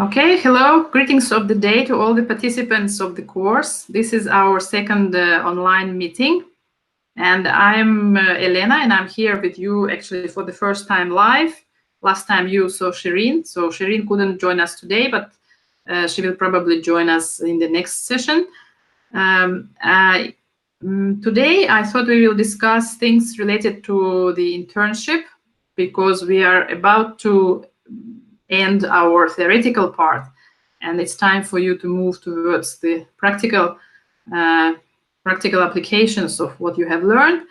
Okay, hello, greetings of the day to all the participants of the course. This is our second online meeting, and I'm Elena, and I'm here with you actually for the first time live. Last time you saw Shireen, so Shireen couldn't join us today, but she will probably join us in the next session. Today I thought we will discuss things related to the internship, because we are about to end our theoretical part, and it's time for you to move towards the practical applications of what you have learned.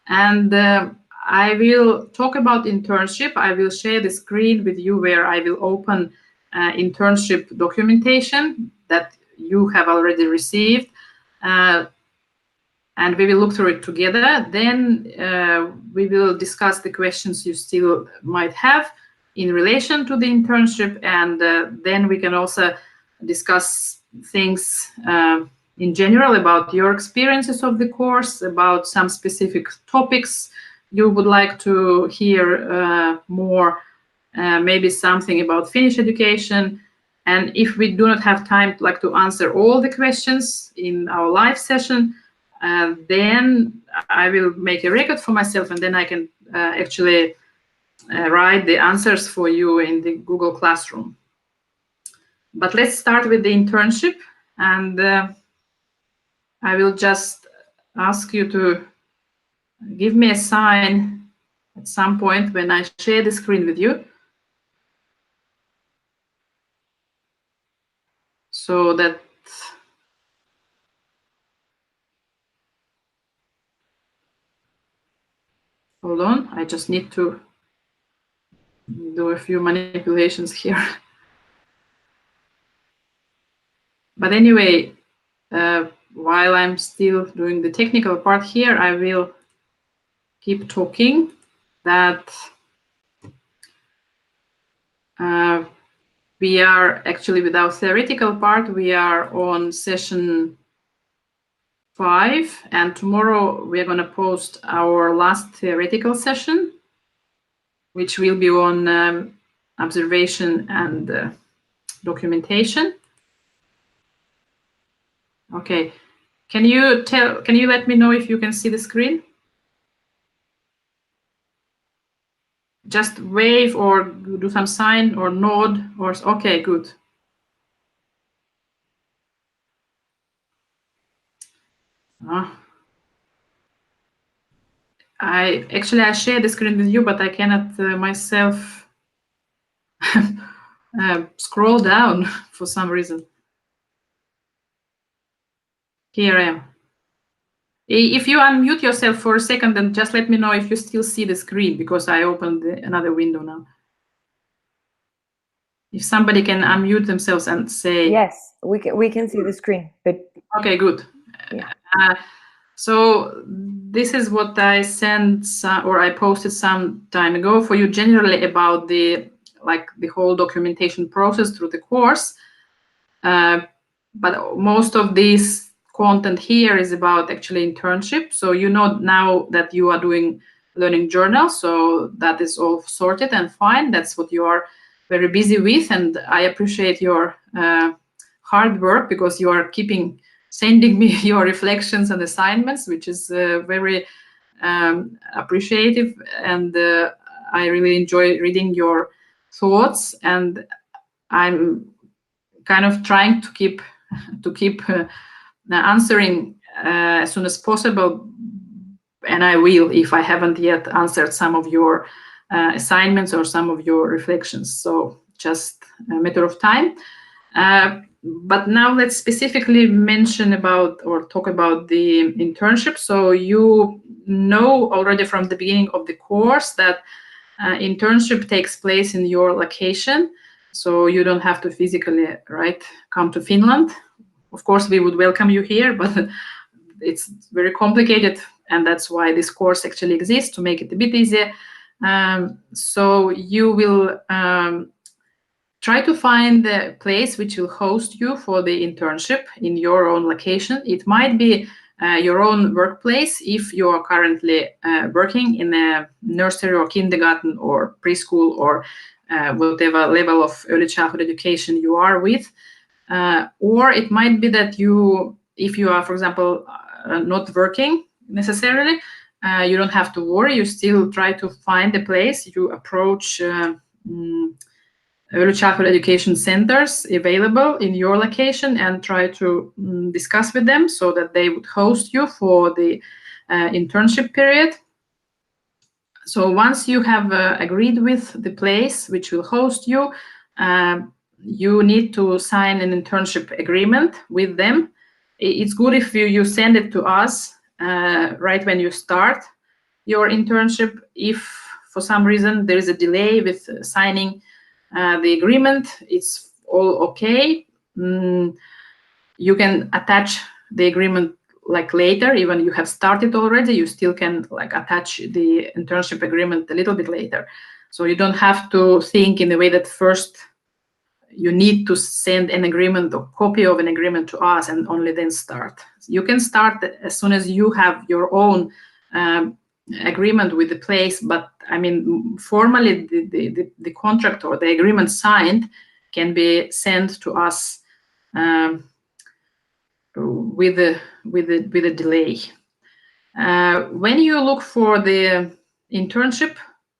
And I will talk about internship. I will share the screen with you where I will open internship documentation that you have already received, and we will look through it together. Then we will discuss the questions you still might have in relation to the internship, and then we can also discuss things in general about your experiences of the course, about some specific topics you would like to hear more, maybe something about Finnish education. And if we do not have time to answer all the questions in our live session, then I will make a record for myself, and then I can actually write the answers for you in the Google Classroom. But let's start with the internship, and I will just ask you to give me a sign at some point when I share the screen with you, so that hold on, I just need to do a few manipulations here. But anyway, while I'm still doing the technical part here, I will keep talking that we are actually, with our theoretical part, we are on session 5, and tomorrow we are going to post our last theoretical session, which will be on observation and documentation. Okay, can you let me know if you can see the screen? Just wave or do some sign or nod or okay, good. I share the screen with you, but I cannot myself scroll down for some reason. Here I am. If you unmute yourself for a second, then just let me know if you still see the screen, because I opened another window now. If somebody can unmute themselves and say... Yes, we can see the screen. But... Okay, good. Yeah. So this is what I sent or I posted some time ago for you generally about the whole documentation process through the course. But most of this content here is about actually internship. So you know now that you are doing learning journal, so that is all sorted and fine. That's what you are very busy with, and I appreciate your hard work, because you are sending me your reflections and assignments, which is very appreciative, and I really enjoy reading your thoughts, and I'm kind of trying to keep answering as soon as possible, and I will if I haven't yet answered some of your assignments or some of your reflections. So just a matter of time. But now let's specifically mention about or talk about the internship. So you know already from the beginning of the course that internship takes place in your location. So you don't have to physically come to Finland. Of course, we would welcome you here, but it's very complicated, and that's why this course actually exists, to make it a bit easier. So you will try to find the place which will host you for the internship in your own location. It might be your own workplace if you are currently working in a nursery or kindergarten or preschool or whatever level of early childhood education you are with. Or it might be that if you are, for example, not working necessarily, you don't have to worry. You still try to find a place. You approach early childhood education centers available in your location and try to discuss with them so that they would host you for the internship period. So once you have agreed with the place which will host you, you need to sign an internship agreement with them. It's good if you send it to us right when you start your internship. If for some reason there is a delay with signing the agreement, it's all okay. You can attach the agreement like later, even you have started already, you still can like attach the internship agreement a little bit later. So you don't have to think in the way that first you need to send an agreement or copy of an agreement to us and only then start. You can start as soon as you have your own agreement with the place, but I mean, formally the contract or the agreement signed can be sent to us with a delay. When you look for the internship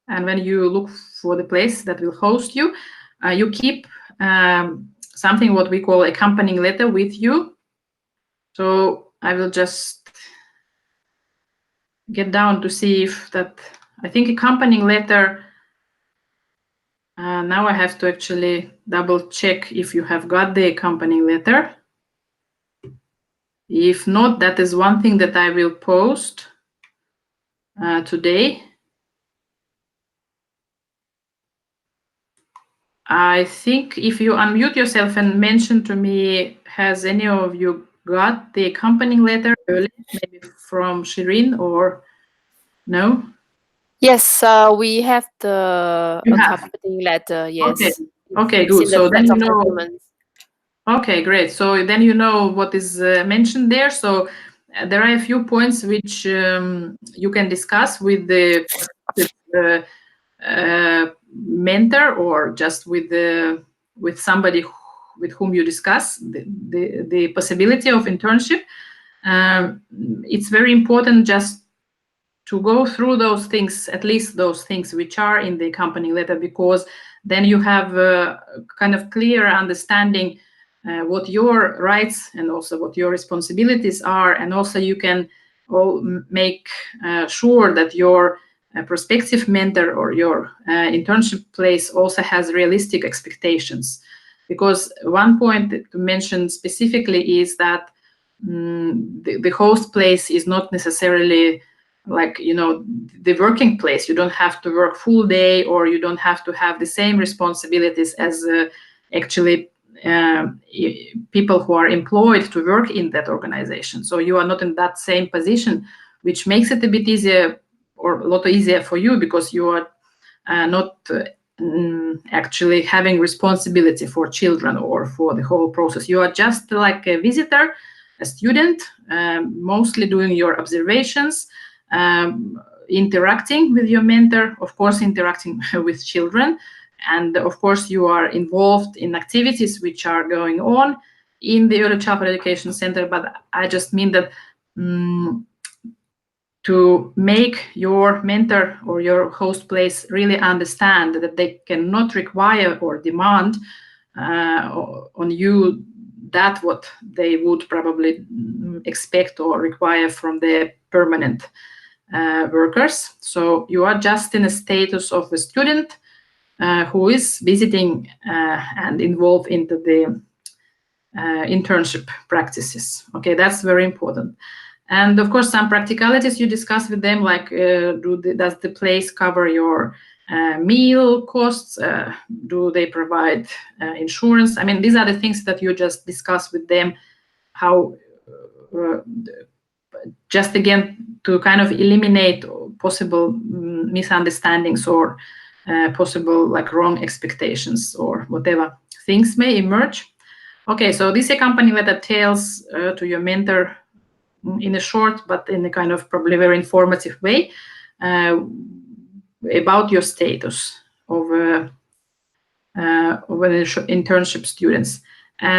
and when you look for the place that will host you, you keep something what we call accompanying letter with you. So I will just get down to see if that, I think accompanying letter, now I have to actually double check if you have got the accompanying letter. If not, that is one thing that I will post today. I think if you unmute yourself and mention to me, has any of you got the accompanying letter earlier, maybe from Shirin or no? Yes, we have the accompanying letter. Yes. Okay, good. So then you know. Okay, great. So then you know what is mentioned there. So there are a few points which you can discuss with the mentor or just with somebody with whom you discuss the possibility of internship. It's very important just to go through those things, at least those things which are in the accompanying letter, because then you have a kind of clear understanding what your rights and also what your responsibilities are, and also you can make sure that your prospective mentor or your internship place also has realistic expectations. Because one point to mention specifically is that the host place is not necessarily like, you know, the working place. You don't have to work full day, or you don't have to have the same responsibilities as actually people who are employed to work in that organization. So you are not in that same position, which makes it a bit easier or a lot easier for you, because you are not actually having responsibility for children or for the whole process. You are just like a visitor, a student, mostly doing your observations, interacting with your mentor, of course, interacting with children. And of course, you are involved in activities which are going on in the Early Childhood Education Center. But I just mean that to make your mentor or your host place really understand that they cannot require or demand on you that what they would probably expect or require from their permanent workers. So you are just in a status of a student who is visiting and involved into the internship practices. Okay, that's very important. And of course, some practicalities you discuss with them, like does the place cover your meal costs? Do they provide insurance? I mean, these are the things that you just discuss with them, how just again to kind of eliminate possible misunderstandings or possible like wrong expectations or whatever things may emerge. Okay, so this accompanying letter tells to your mentor in a short but in a kind of probably very informative way about your status of internship students.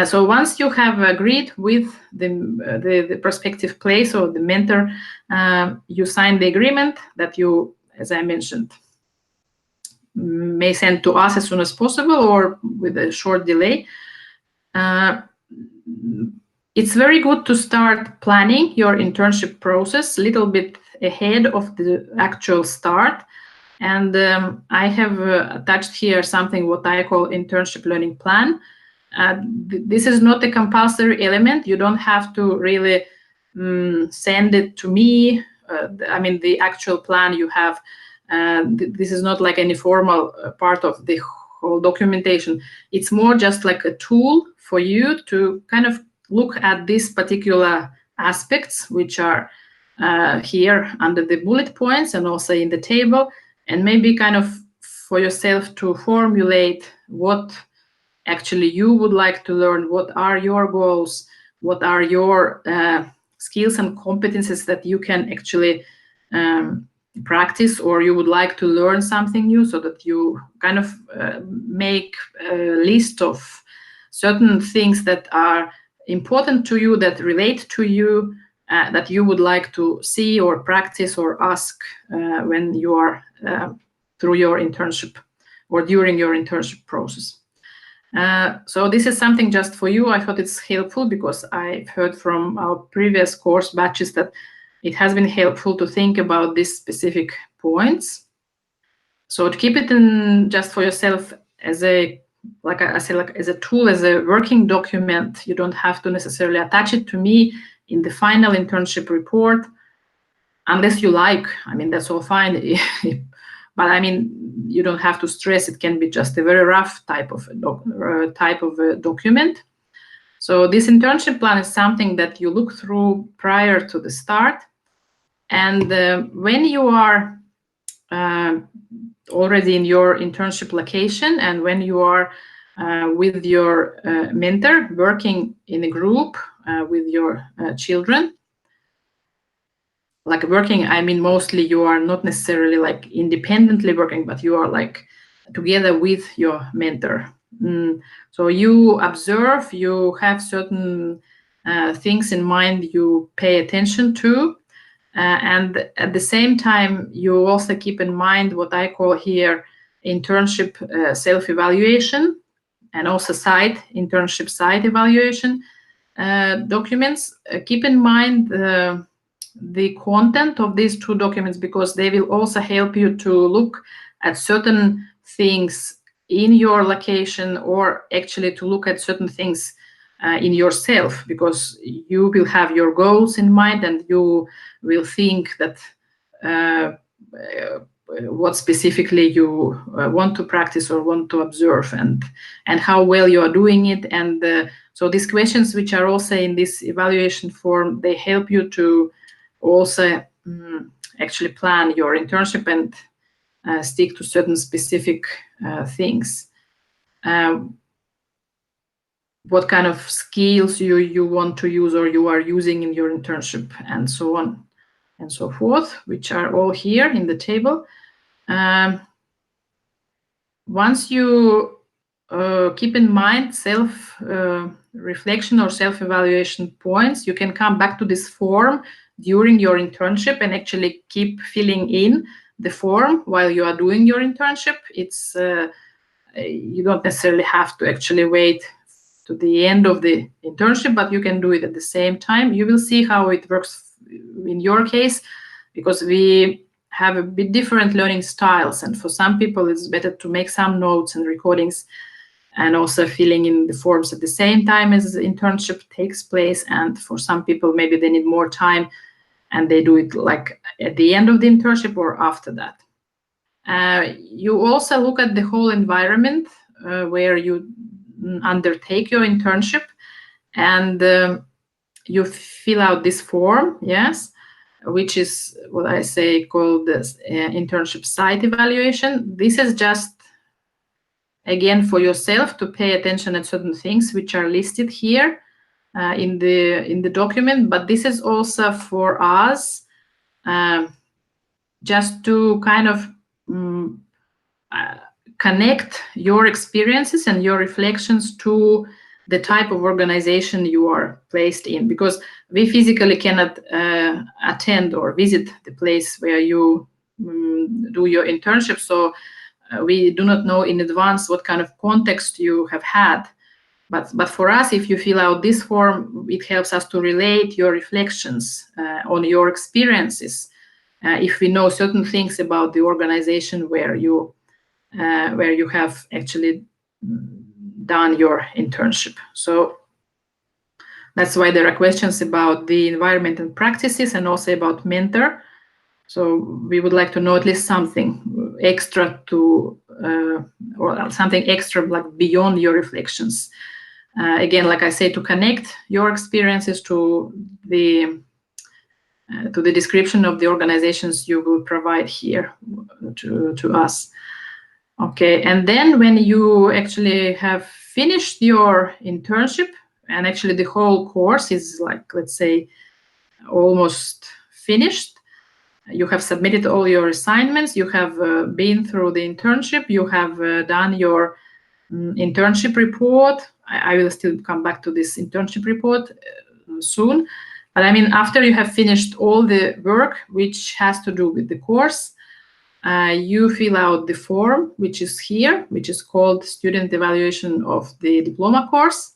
So once you have agreed with the prospective place or the mentor, you sign the agreement that you, as I mentioned, may send to us as soon as possible or with a short delay. It's very good to start planning your internship process a little bit ahead of the actual start. And I have attached here something what I call internship learning plan. This is not a compulsory element. You don't have to really send it to me. I mean, the actual plan you have, this is not like any formal part of the whole documentation. It's more just like a tool for you to kind of look at these particular aspects, which are here under the bullet points and also in the table, and maybe kind of for yourself to formulate what actually you would like to learn, what are your goals, what are your skills and competences that you can actually practice, or you would like to learn something new, so that you kind of make a list of certain things that are important to you, that relate to you, that you would like to see or practice or ask when you are through your internship or during your internship process. So this is something just for you. I thought it's helpful because I've heard from our previous course batches that it has been helpful to think about these specific points. So to keep it in just for yourself as a, like I say, like as a tool, as a working document, you don't have to necessarily attach it to me in the final internship report, unless you like. I mean, that's all fine. But I mean, you don't have to stress. It can be just a very rough type of document. So this internship plan is something that you look through prior to the start. And when you are already in your internship location, and when you are with your mentor working in a group with your children, like working, I mean, mostly you are not necessarily like independently working, but you are like together with your mentor. So you observe, you have certain things in mind you pay attention to. And at the same time, you also keep in mind what I call here internship self-evaluation, and also internship site evaluation documents. Keep in mind the content of these two documents, because they will also help you to look at certain things in your location, or actually to look at certain things in yourself, because you will have your goals in mind and you will think that what specifically you want to practice or want to observe, and how well you are doing it. And so these questions, which are also in this evaluation form, they help you to also actually plan your internship and stick to certain specific things. What kind of skills you want to use or you are using in your internship, and so on and so forth, which are all here in the table. Once you keep in mind self-reflection or self-evaluation points, you can come back to this form during your internship and actually keep filling in the form while you are doing your internship. It's you don't necessarily have to actually wait to the end of the internship, but you can do it at the same time. You will see how it works in your case, because we have a bit different learning styles, and for some people it's better to make some notes and recordings and also filling in the forms at the same time as the internship takes place. And for some people, maybe they need more time and they do it like at the end of the internship or after that. You also look at the whole environment where you undertake your internship, and you fill out this form, yes, which is what I say called this internship site evaluation. This is just, again, for yourself to pay attention at certain things which are listed here in the document, but this is also for us just to kind of connect your experiences and your reflections to the type of organization you are placed in, because we physically cannot attend or visit the place where you do your internship. So we do not know in advance what kind of context you have had. But for us, if you fill out this form, it helps us to relate your reflections on your experiences. If we know certain things about the organization where you have actually done your internship. So that's why there are questions about the environment and practices, and also about mentor. So we would like to know at least something extra to, or something extra like beyond your reflections. Again, like I say, to connect your experiences to the description of the organizations you will provide here to us. Okay, and then when you actually have finished your internship, and actually the whole course is like, let's say, almost finished, you have submitted all your assignments, you have been through the internship, you have done your internship report. I will still come back to this internship report soon. But I mean, after you have finished all the work which has to do with the course, you fill out the form, which is here, which is called Student Evaluation of the Diploma Course.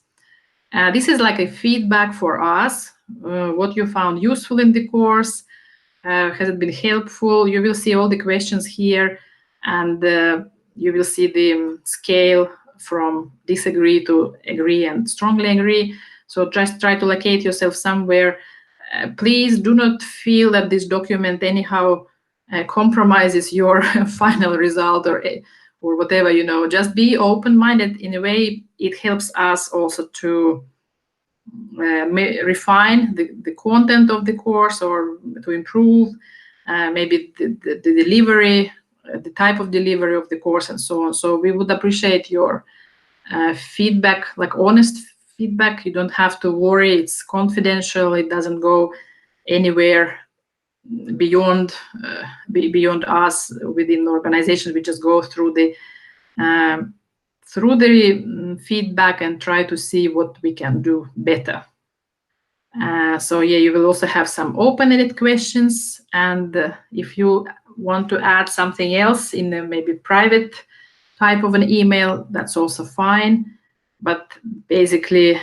This is like a feedback for us, what you found useful in the course, has it been helpful? You will see all the questions here, and you will see the scale from disagree to agree and strongly agree. So just try to locate yourself somewhere. Please do not feel that this document anyhow compromises your final result or whatever, you know. Just be open-minded. In a way, it helps us also to refine the content of the course, or to improve maybe the delivery, the type of delivery of the course, and so on. So we would appreciate your feedback, like honest feedback. You don't have to worry, it's confidential, it doesn't go anywhere beyond us within the organization. We just go through the feedback and try to see what we can do better. So yeah, you will also have some open-ended questions, and if you want to add something else in a maybe private type of an email, that's also fine. But basically,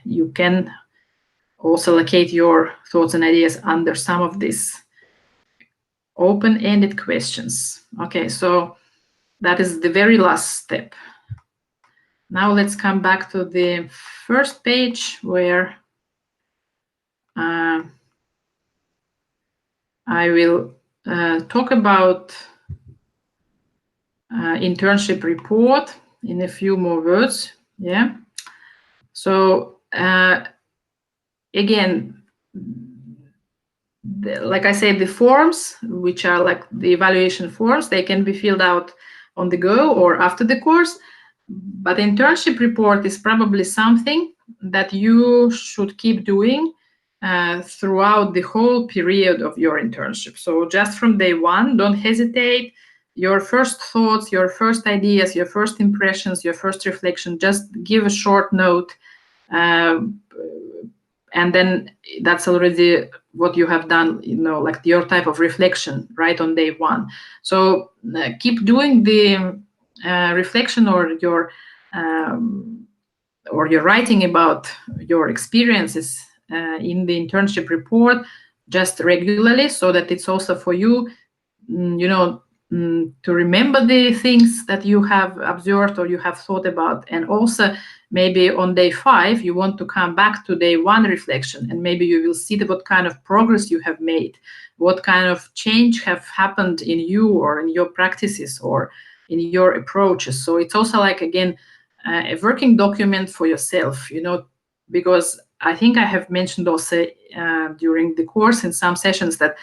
you can also locate your thoughts and ideas under some of these open-ended questions. Okay, so that is the very last step. Now let's come back to the first page, where I will talk about internship report in a few more words. Yeah. So again, like I said, the forms, which are like the evaluation forms, they can be filled out on the go or after the course. But internship report is probably something that you should keep doing throughout the whole period of your internship. So just from day one, don't hesitate. Your first thoughts, your first ideas, your first impressions, your first reflection, just give a short note. And then that's already what you have done, you know, like your type of reflection right on day one. So keep doing the reflection or your writing about your experiences in the internship report just regularly, so that it's also for you, you know, to remember the things that you have observed or you have thought about. And also maybe on day 5 you want to come back to day 1 reflection, and maybe you will see what kind of progress you have made, what kind of change have happened in you or in your practices or in your approaches. So it's also like, again, a working document for yourself, you know, because I think I have mentioned also during the course in some sessions that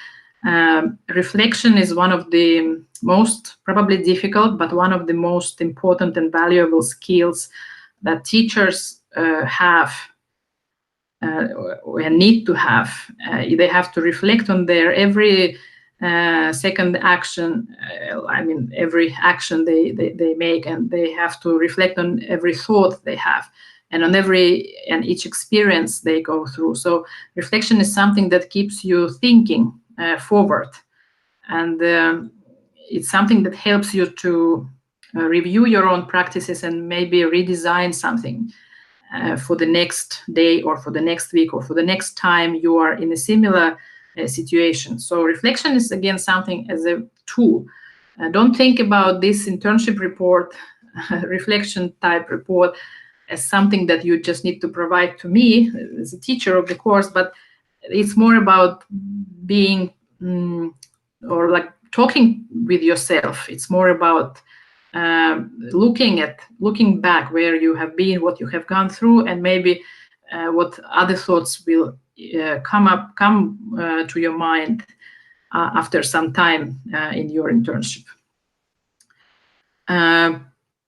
reflection is one of the most probably difficult, but one of the most important and valuable skills that teachers have and need to have. They have to reflect on their every Second action, I mean, every action they make, and they have to reflect on every thought they have, and on each experience they go through. So reflection is something that keeps you thinking forward, and it's something that helps you to review your own practices and maybe redesign something for the next day or for the next week or for the next time you are in a similar situation. So reflection is again something as a tool. Don't think about this internship report, reflection type report, as something that you just need to provide to me as a teacher of the course, but it's more about being or like talking with yourself. It's more about looking back where you have been, what you have gone through, and maybe what other thoughts will come to your mind after some time in your internship.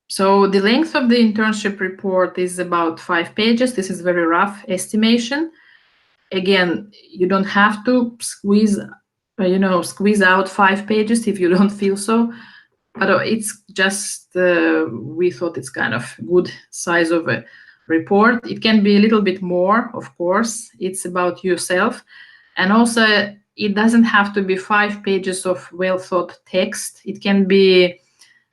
So the length of the internship report is about 5 pages. This is very rough estimation. Again, you don't have to squeeze out 5 pages if you don't feel so. But it's just, we thought it's kind of good size of a report. It can be a little bit more, of course. It's about yourself. And also, it doesn't have to be 5 pages of well-thought text. It can be,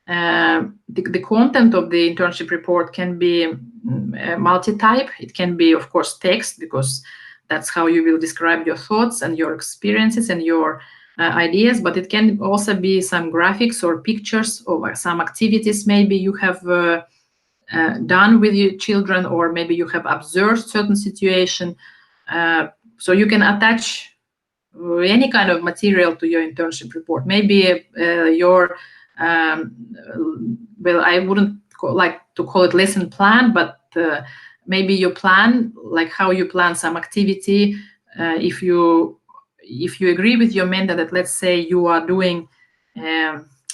the content of the internship report can be multi-type. It can be, of course, text, because that's how you will describe your thoughts and your experiences and your ideas, but it can also be some graphics or pictures or some activities maybe you have done with your children, or maybe you have observed certain situation. So you can attach any kind of material to your internship report. Maybe your, well, I wouldn't like to call it lesson plan, but maybe your plan, like how you plan some activity. If you agree with your mentor that, let's say, you are doing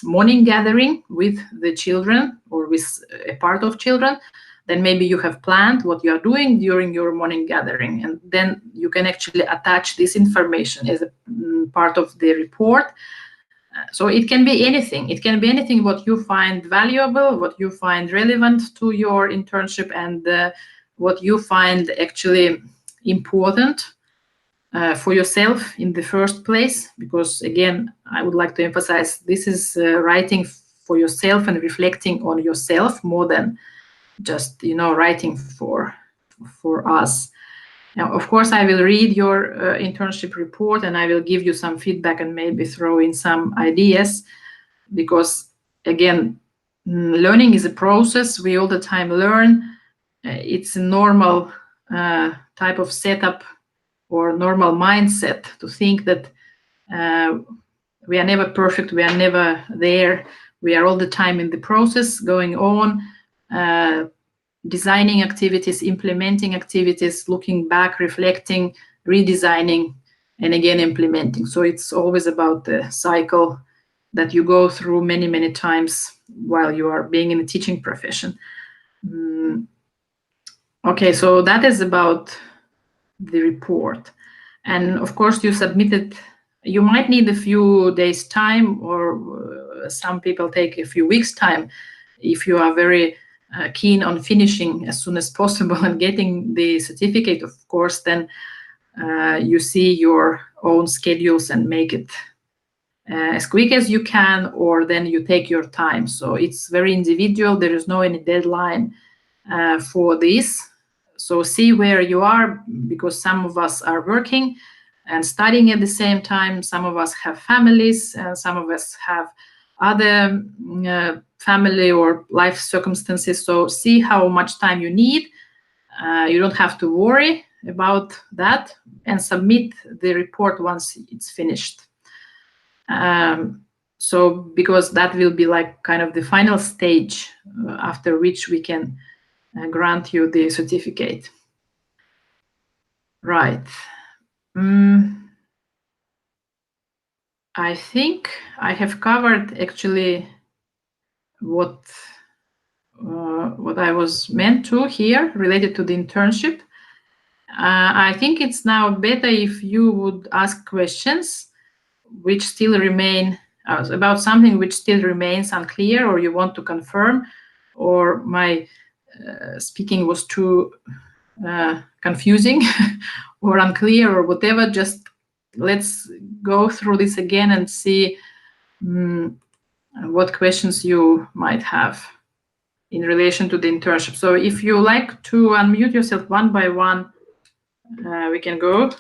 morning gathering with the children or with a part of children, then maybe you have planned what you are doing during your morning gathering, and then you can actually attach this information as a part of the report. So it can be anything. It can be anything what you find valuable, what you find relevant to your internship, and what you find actually important for yourself in the first place. Because again, I would like to emphasize, this is writing for yourself and reflecting on yourself more than just writing for us. Now, of course, I will read your internship report and I will give you some feedback and maybe throw in some ideas, because again, learning is a process. We all the time learn. It's a normal type of setup or normal mindset to think that we are never perfect, we are never there. We are all the time in the process, going on, designing activities, implementing activities, looking back, reflecting, redesigning, and again implementing. So it's always about the cycle that you go through many, many times while you are being in the teaching profession. Okay, so that is about the report. And of course, you might need a few days time, or some people take a few weeks time. If you are very keen on finishing as soon as possible and getting the certificate, of course, then you see your own schedules and make it as quick as you can, or then you take your time. So it's very individual. There is no any deadline for this. So see where you are, because some of us are working and studying at the same time. Some of us have families, and some of us have other family or life circumstances. So see how much time you need. You don't have to worry about that, and submit the report once it's finished. So because that will be like kind of the final stage after which we can grant you the certificate. Right. I think I have covered actually what I was meant to here related to the internship. I think it's now better if you would ask questions, which still remain about something which still remains unclear, or you want to confirm, or my speaking was too confusing or unclear or whatever, just let's go through this again and see what questions you might have in relation to the internship. So if you like to unmute yourself one by one, we can go.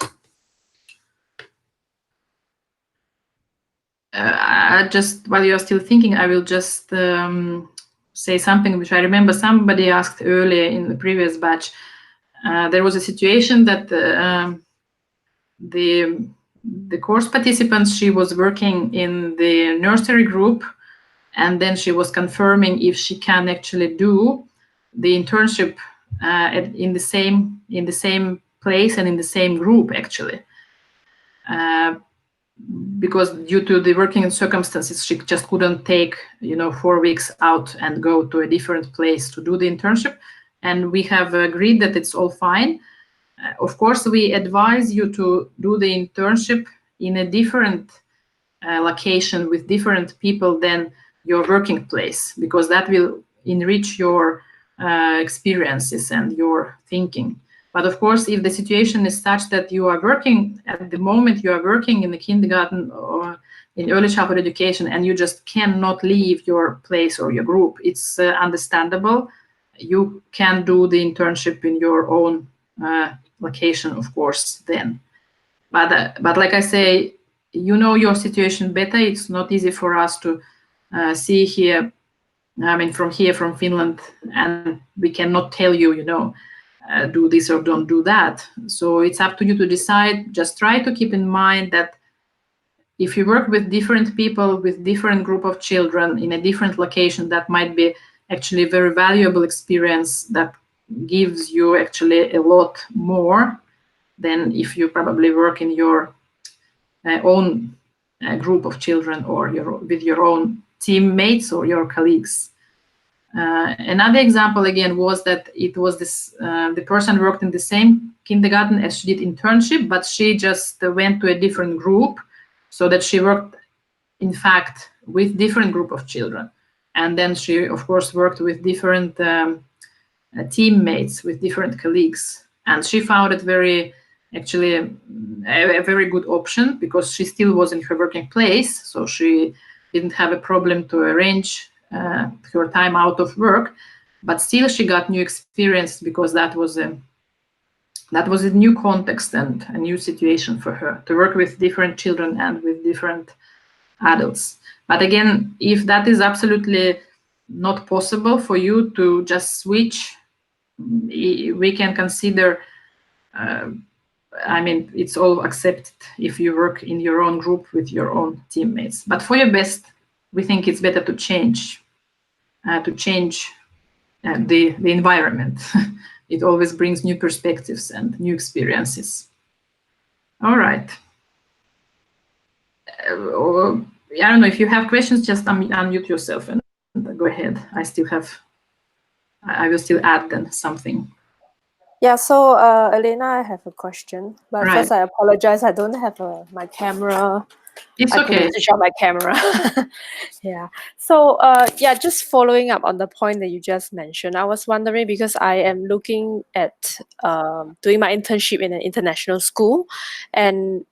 Just while you're still thinking, I will just say something which I remember somebody asked earlier in the previous batch. There was a situation that the course participants, she was working in the nursery group, and then she was confirming if she can actually do the internship in the same place and in the same group, actually. Because due to the working circumstances, she just couldn't take 4 weeks out and go to a different place to do the internship. And we have agreed that it's all fine. Of course, we advise you to do the internship in a different location with different people than your working place, because that will enrich your experiences and your thinking. But of course, if the situation is such that you are working at the moment, you are working in the kindergarten or in early childhood education, and you just cannot leave your place or your group, it's understandable. You can do the internship in your own location, of course, then. But like I say, you know your situation better. It's not easy for us to see here, from Finland, and we cannot tell you, do this or don't do that. So it's up to you to decide. Just try to keep in mind that if you work with different people, with different group of children in a different location, that might be actually a very valuable experience that gives you actually a lot more than if you probably work in your own group of children or with your own teammates or your colleagues. Another example again was that it was the person worked in the same kindergarten as she did internship, but she just went to a different group, so that she worked in fact with different group of children. And then she of course worked with different teammates, with different colleagues, and she found it actually a very good option, because she still was in her working place, so she didn't have a problem to arrange her time out of work, but still she got new experience, because that was a new context and a new situation for her to work with different children and with different adults. But again, if that is absolutely not possible for you to just switch, we can consider it's all accepted if you work in your own group with your own teammates. But for your best, we think it's better to change the environment. It always brings new perspectives and new experiences. All right. I don't know if you have questions, just unmute yourself and go ahead. I will still add then something. Yeah, so Elena, I have a question. But right. First, I apologize. I don't have my camera. It's I okay. couldn't switch on my camera. Yeah. So just following up on the point that you just mentioned, I was wondering, because I am looking at doing my internship in an international school, and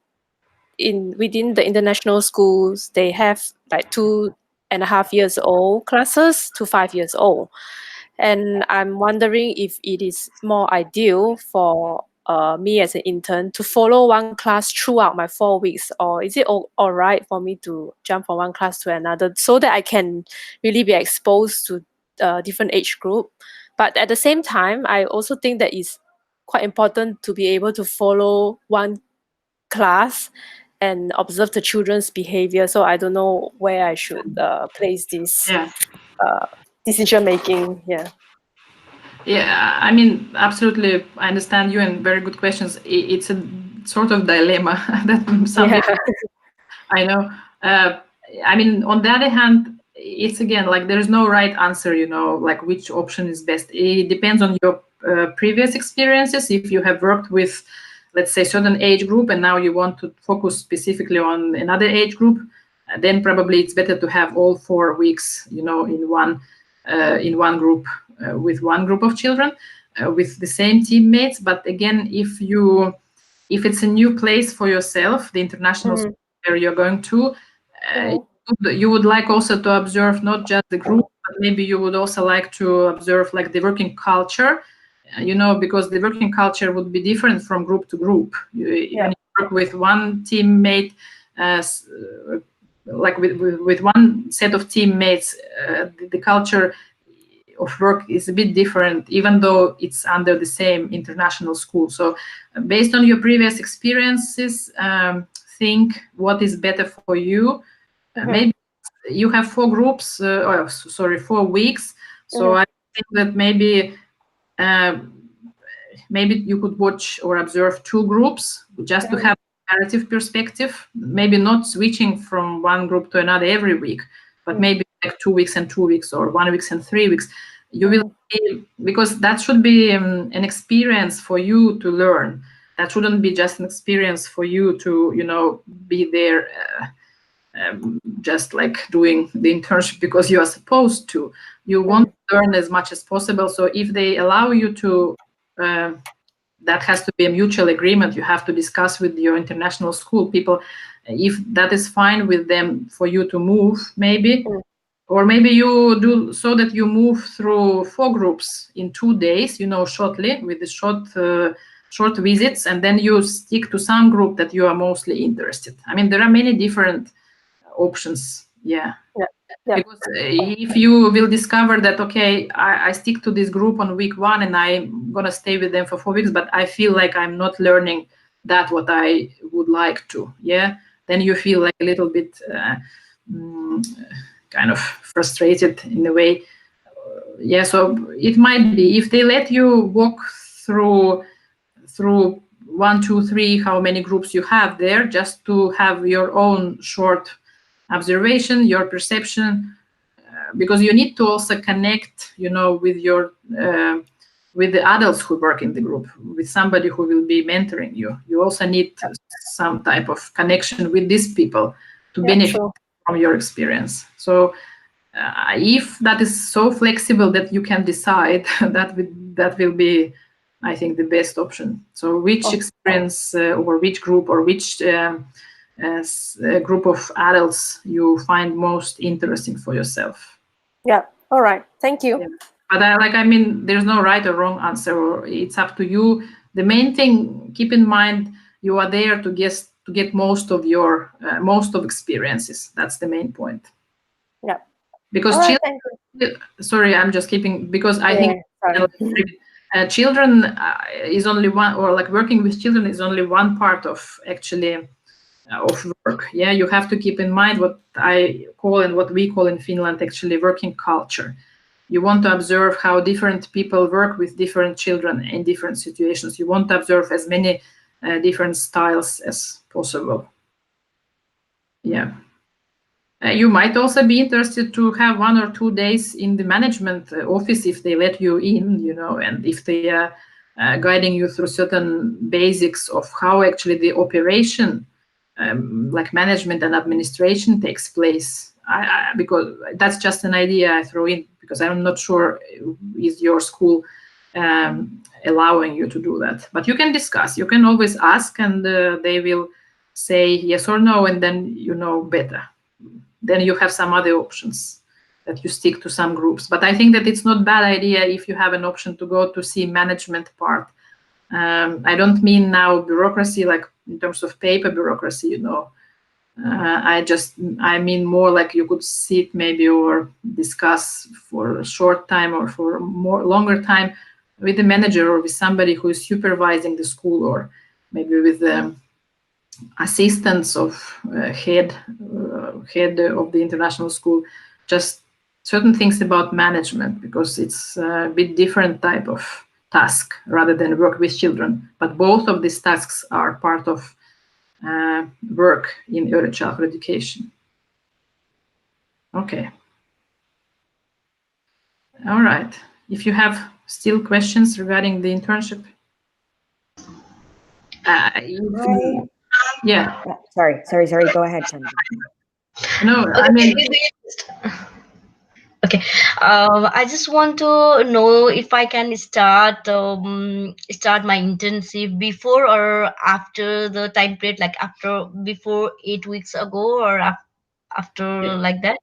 within the international schools, they have like 2.5 years old classes to 5 years old. And I'm wondering if it is more ideal for me as an intern to follow one class throughout my 4 weeks, or is it all right for me to jump from one class to another, so that I can really be exposed to different age group. But at the same time, I also think that it's quite important to be able to follow one class and observe the children's behavior. So I don't know where I should place this decision making. Yeah, absolutely. I understand you, and very good questions. It's a sort of dilemma that some people, I know. On the other hand, it's again like there is no right answer, like which option is best. It depends on your previous experiences. If you have worked with let's say, certain age group, and now you want to focus specifically on another age group, then probably it's better to have all 4 weeks, in one group, with one group of children, with the same teammates. But again, if it's a new place for yourself, the international school where you're going to, you would like also to observe not just the group, but maybe you would also like to observe like the working culture, because the working culture would be different from group to group. When you work with one teammate, like with one set of teammates, the culture of work is a bit different, even though it's under the same international school. So based on your previous experiences, think what is better for you. Maybe you have 4 groups, 4 weeks. So I think that maybe you could watch or observe 2 groups just to have comparative perspective, maybe not switching from one group to another every week, but maybe like 2 weeks and 2 weeks, or 1 week and 3 weeks. You will feel, because that should be an experience for you to learn. That shouldn't be just an experience for you to, be there just like doing the internship because you are supposed to. You want to learn as much as possible. So if they allow you to, that has to be a mutual agreement. You have to discuss with your international school people if that is fine with them for you to move, maybe. Or maybe you do so that you move through 4 groups in 2 days, shortly, with the short visits, and then you stick to some group that you are mostly interested. I mean, there are many different options. Yeah. Because if you will discover that, okay, I stick to this group on week 1 and I'm going to stay with them for 4 weeks, but I feel like I'm not learning that what I would like to, then you feel like a little bit kind of frustrated in a way. So it might be, if they let you walk through 1, 2, 3, how many groups you have there, just to have your own short observation, your perception, because you need to also connect, with your with the adults who work in the group, with somebody who will be mentoring you. You also need some type of connection with these people to benefit from your experience. So if that is so flexible that you can decide, that will be, I think, the best option. So which experience or which group or which as a group of adults you find most interesting for yourself. All right, thank you. But there's no right or wrong answer, or it's up to you. The main thing, keep in mind, you are there to get most of your experiences. That's the main point. Because sorry, I'm just keeping, because I think children is only one, or like working with children is only one part of actually of work. You have to keep in mind what I call and what we call in Finland actually working culture. You want to observe how different people work with different children in different situations. You want to observe as many different styles as possible. You might also be interested to have 1 or 2 days in the management office if they let you in, and if they are guiding you through certain basics of how actually the operation, like management and administration, takes place. Because that's just an idea I throw in, because I'm not sure is your school allowing you to do that. But you can discuss. You can always ask, and they will say yes or no, and then you know better. Then you have some other options that you stick to some groups. But I think that it's not a bad idea if you have an option to go to see management part. I don't mean now bureaucracy, like in terms of paper bureaucracy, I mean more like you could sit maybe or discuss for a short time or for more longer time with the manager or with somebody who is supervising the school, or maybe with the assistants of head of the international school, just certain things about management, because it's a bit different type of task rather than work with children. But both of these tasks are part of work in early childhood education. Okay. All right. If you have still questions regarding the internship. Hi. Yeah. Sorry. Go ahead, Chandra. No, I Okay, mean, okay. I just want to know if I can start my internship before or after the time period, like before 8 weeks ago, or after like that.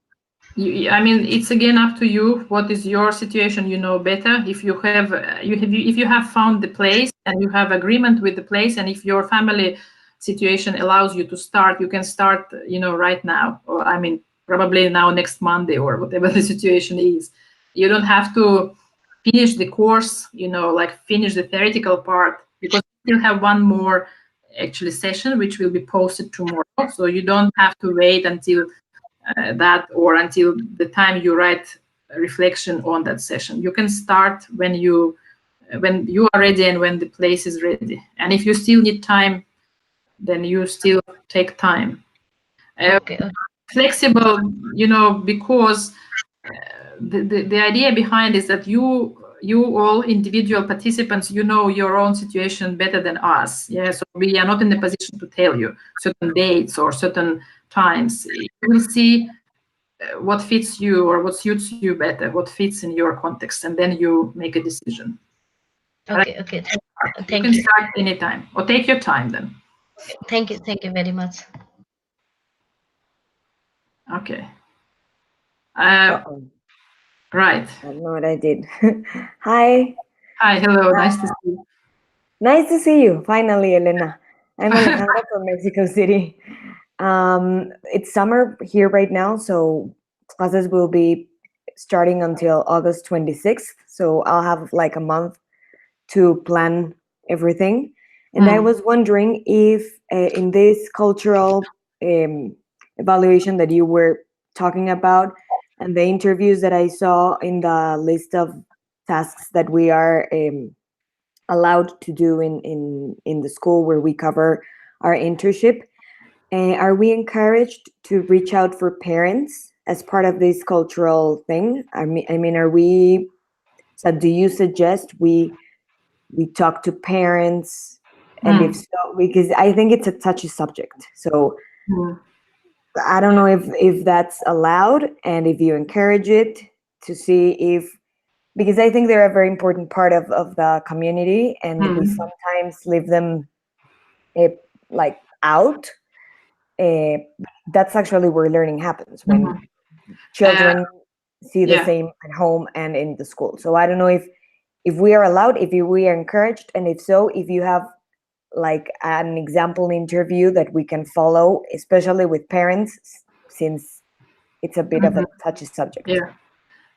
I mean, it's again up to you. What is your situation? You know better. If you have, if you have found the place and you have agreement with the place, and if your family situation allows you to start, you can start. Right now, or I mean, probably now next Monday or whatever the situation is. You don't have to finish the course. Like finish the theoretical part because you still have one more actually session which will be posted tomorrow. So you don't have to wait until that or until the time you write a reflection on that session. You can start when you are ready and when the place is ready. And if you still need time, then you still take time. Okay. Flexible, because the idea behind is that you all individual participants, your own situation better than us. Yeah, so we are not in the position to tell you certain dates or certain times. You will see what fits you or what suits you better, what fits in your context, and then you make a decision. Okay. Okay. You Thank can you. start anytime or take your time then. Thank you. Thank you very much. Okay. Uh-oh. Right. I don't know what I did. Hi. Hi. Hello. Nice to see you. Nice to see you. Finally, Elena. I'm Alejandra from Mexico City. It's summer here right now, so classes will be starting until August 26th. So I'll have like a month to plan everything. And I was wondering if in this cultural evaluation that you were talking about and the interviews that I saw in the list of tasks that we are allowed to do in the school where we cover our internship, are we encouraged to reach out for parents as part of this cultural thing? I mean, are we? So, do you suggest we talk to parents, and if so, because I think it's a touchy subject, so I don't know if that's allowed and if you encourage it to see if, because I think they're a very important part of the community, and we sometimes leave them like out. That's actually where learning happens, when children see the same at home and in the school. So I don't know if we are allowed, if we are encouraged, and if so, if you have like an example interview that we can follow, especially with parents, since it's a bit of a touchy subject. Yeah.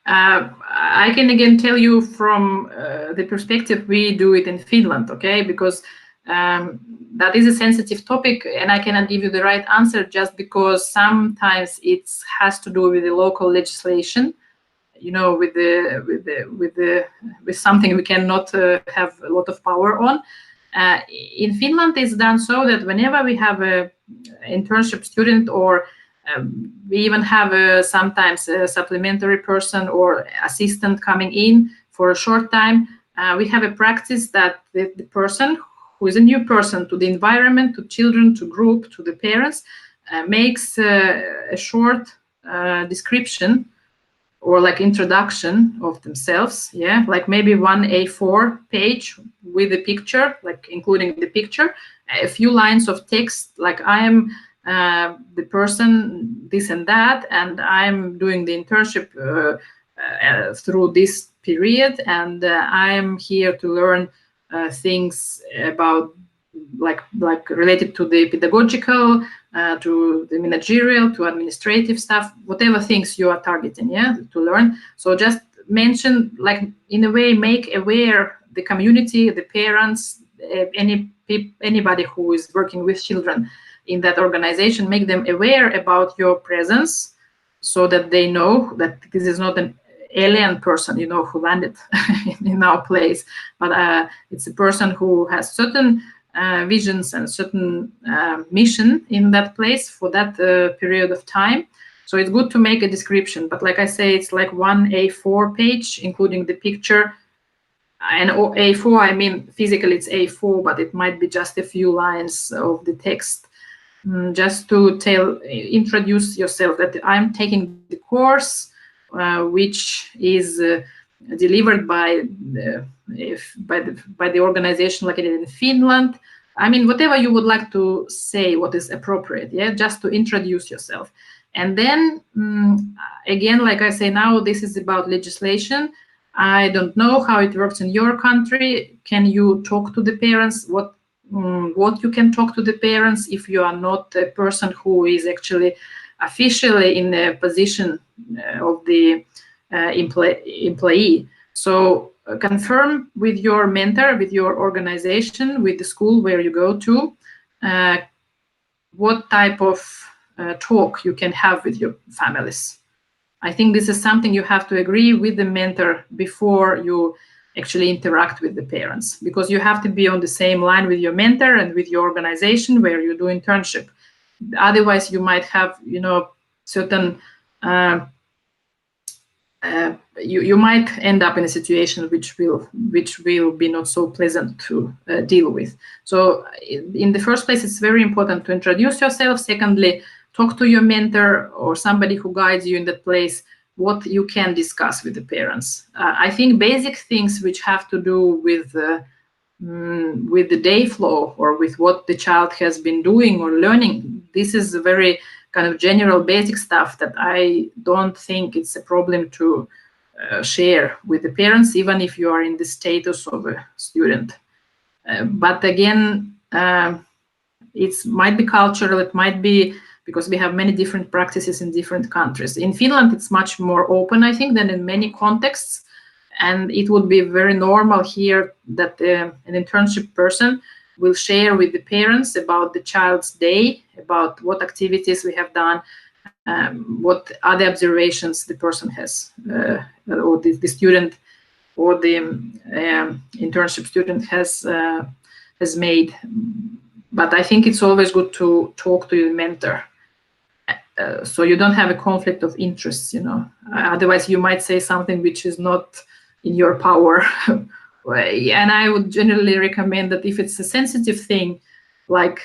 I can again tell you from the perspective we do it in Finland, okay? Because that is a sensitive topic, and I cannot give you the right answer just because sometimes it has to do with the local legislation. With something we cannot have a lot of power on. In Finland, it's done so that whenever we have a internship student, or we even have sometimes a supplementary person or assistant coming in for a short time, we have a practice that the person who is a new person to the environment, to children, to group, to the parents, makes a short description or like introduction of themselves, like maybe one A4 page with a picture, like including the picture, a few lines of text, like I am the person this and that, and I'm doing the internship through this period, and I'm here to learn things about like related to the pedagogical, to the managerial, to administrative stuff, whatever things you are targeting, to learn. So just mention, like in a way, make aware the community, the parents, anybody who is working with children in that organization, make them aware about your presence, so that they know that this is not an alien person, who landed in our place, but it's a person who has certain visions and certain mission in that place for that period of time. So it's good to make a description, but like I say, it's like one A4 page, including the picture. and A4, I mean physically it's A4, but it might be just a few lines of the text, just to introduce yourself that I'm taking the course, which is delivered by the organization like in Finland. I mean, whatever you would like to say, what is appropriate, yeah, just to introduce yourself. And then again, like I say now, this is about legislation. I don't know how it works in your country. Can you talk to the parents? What you can talk to the parents if you are not a person who is actually officially in the position of the employee. So confirm with your mentor, with your organization, with the school where you go to, what type of talk you can have with your families. I think this is something you have to agree with the mentor before you actually interact with the parents, because you have to be on the same line with your mentor and with your organization where you do internship. Otherwise, you might have, certain you might end up in a situation which will be not so pleasant to deal with. So in the first place, it's very important to introduce yourself. Secondly, talk to your mentor or somebody who guides you in that place, what you can discuss with the parents. I think basic things which have to do with the day flow or with what the child has been doing or learning, this is a very kind of general basic stuff that I don't think it's a problem to share with the parents, even if you are in the status of a student. But again, it might be cultural, it might be because we have many different practices in different countries. In Finland, it's much more open, I think, than in many contexts. And it would be very normal here that an internship person will share with the parents about the child's day, about what activities we have done, what other observations the person has, or the student or the internship student has made. But I think it's always good to talk to your mentor, so you don't have a conflict of interests. Otherwise you might say something which is not in your power. And I would generally recommend that if it's a sensitive thing, like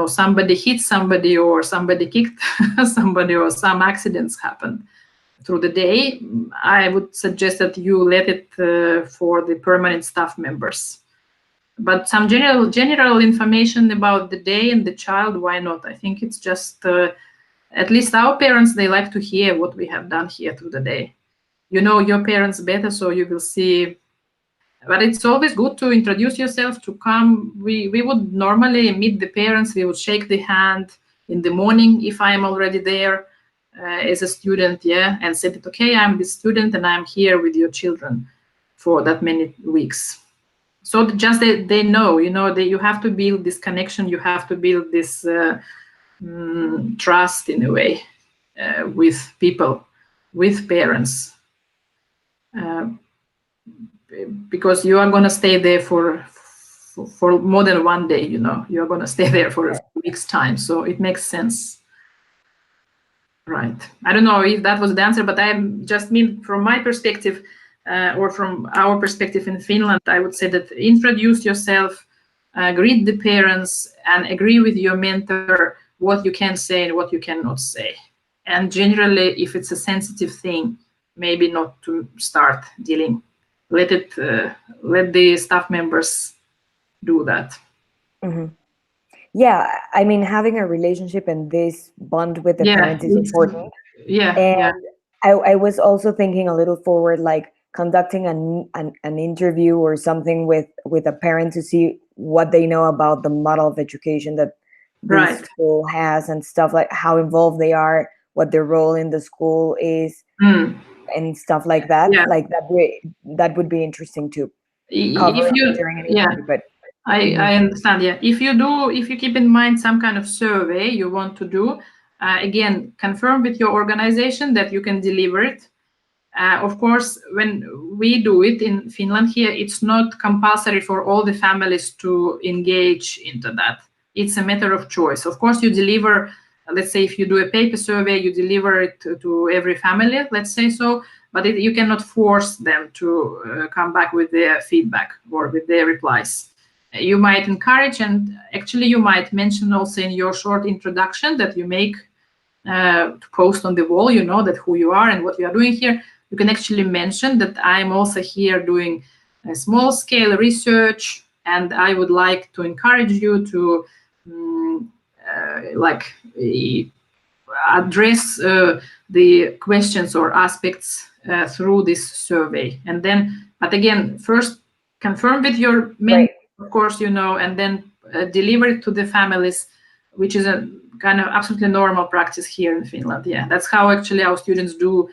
somebody hit somebody or somebody kicked somebody or some accidents happen through the day, I would suggest that you let it for the permanent staff members. But some general information about the day and the child, why not? I think it's just at least our parents, they like to hear what we have done here through the day. You know your parents better, so you will see. But it's always good to introduce yourself, to come. We would normally meet the parents. We would shake the hand in the morning if I am already there as a student, yeah, and say that, okay, I'm the student and I'm here with your children for that many weeks. So just they know, you have to build this connection. You have to build this trust in a way with people, with parents. Because you are going to stay there for more than one day, you're going to stay there for a week's time, so it makes sense, right? I don't know if that was the answer, but I just mean from my perspective or from our perspective in Finland, I would say that introduce yourself, greet the parents, and agree with your mentor what you can say and what you cannot say. And generally, if it's a sensitive thing, maybe not to start dealing. Let the staff members do that. Mm-hmm. Yeah, I mean, having a relationship and this bond with the parents is important. Yeah, and I was also thinking a little forward, like conducting an interview or something with a parent to see what they know about the model of education that the school has and stuff, like how involved they are, what their role in the school is. And stuff like that. Yeah. Like that would be interesting to cover during an interview. But I understand. Yeah, if you keep in mind some kind of survey you want to do, again, confirm with your organization that you can deliver it. Of course, when we do it in Finland here, it's not compulsory for all the families to engage into that. It's a matter of choice. Of course, you deliver. Let's say if you do a paper survey, you deliver it to every family, let's say so. but you cannot force them to come back with their feedback or with their replies. You might encourage, and actually you might mention also in your short introduction that you make to post on the wall, you know, that who you are and what you are doing here. You can actually mention that I'm also here doing a small scale research, and I would like to encourage you to address the questions or aspects through this survey. And then, but again, first confirm with your mentor, of course, you know, and then deliver it to the families, which is a kind of absolutely normal practice here in Finland. Yeah, that's how actually our students do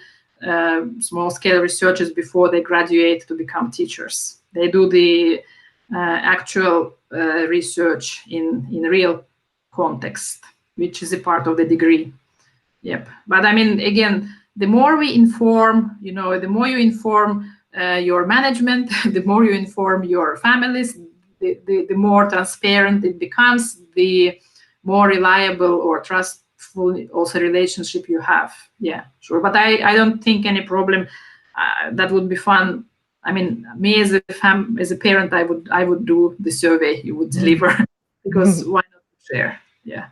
small-scale researches before they graduate to become teachers. They do the actual research in real context, which is a part of the degree. Yep. But I mean, again, the more we inform, you know, the more you inform your management, the more you inform your families, the more transparent it becomes, the more reliable or trustful also relationship you have. Yeah, sure. But I don't think any problem. That would be fun. I mean, me as a parent, I would do the survey you would deliver because why not share? Yeah.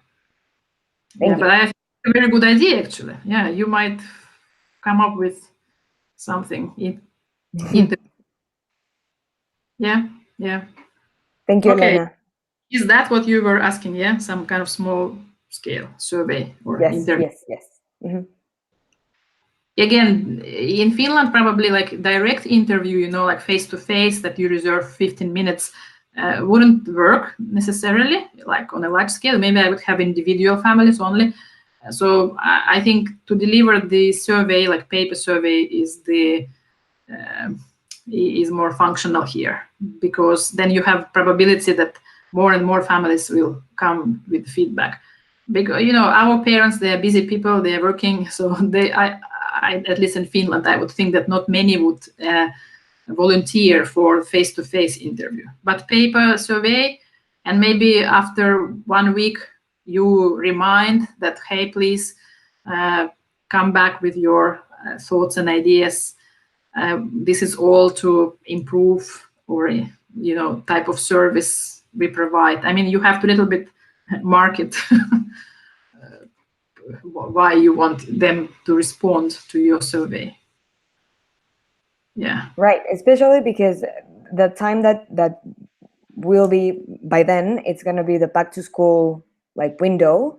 Thank you. But I think it's a very good idea actually. Yeah, you might come up with something yeah. Thank you, Okay. Elena. Is that what you were asking? Yeah, some kind of small scale survey or interview? Yes. Mm-hmm. Again, in Finland, probably like direct interview, you know, like face to face that you reserve 15 minutes wouldn't work necessarily, like on a large scale. Maybe I would have individual families only. So I think to deliver the survey, like paper survey, is more functional here, because then you have probability that more and more families will come with feedback. Because, you know, our parents, they are busy people, they are working, so I at least in Finland, I would think that not many would volunteer for face-to-face interview. But paper survey, and maybe after 1 week, you remind that, hey, please come back with your thoughts and ideas. This is all to improve, or, you know, type of service we provide. I mean, you have to little bit market why you want them to respond to your survey. Yeah. Right, especially because the time that will be, by then, it's going to be the back to school like window.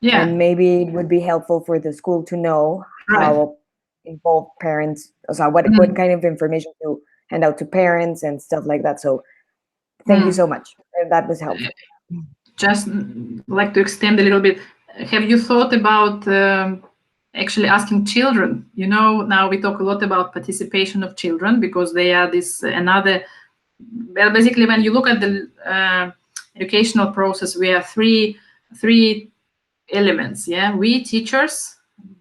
Yeah. And maybe it would be helpful for the school to know how involved parents, so what kind of information to hand out to parents and stuff like that. So thank you so much. That was helpful. Just like to extend a little bit. Have you thought about actually asking children? You know, now we talk a lot about participation of children because they are this another. Well, basically, when you look at the educational process, we have three elements. Yeah, we teachers,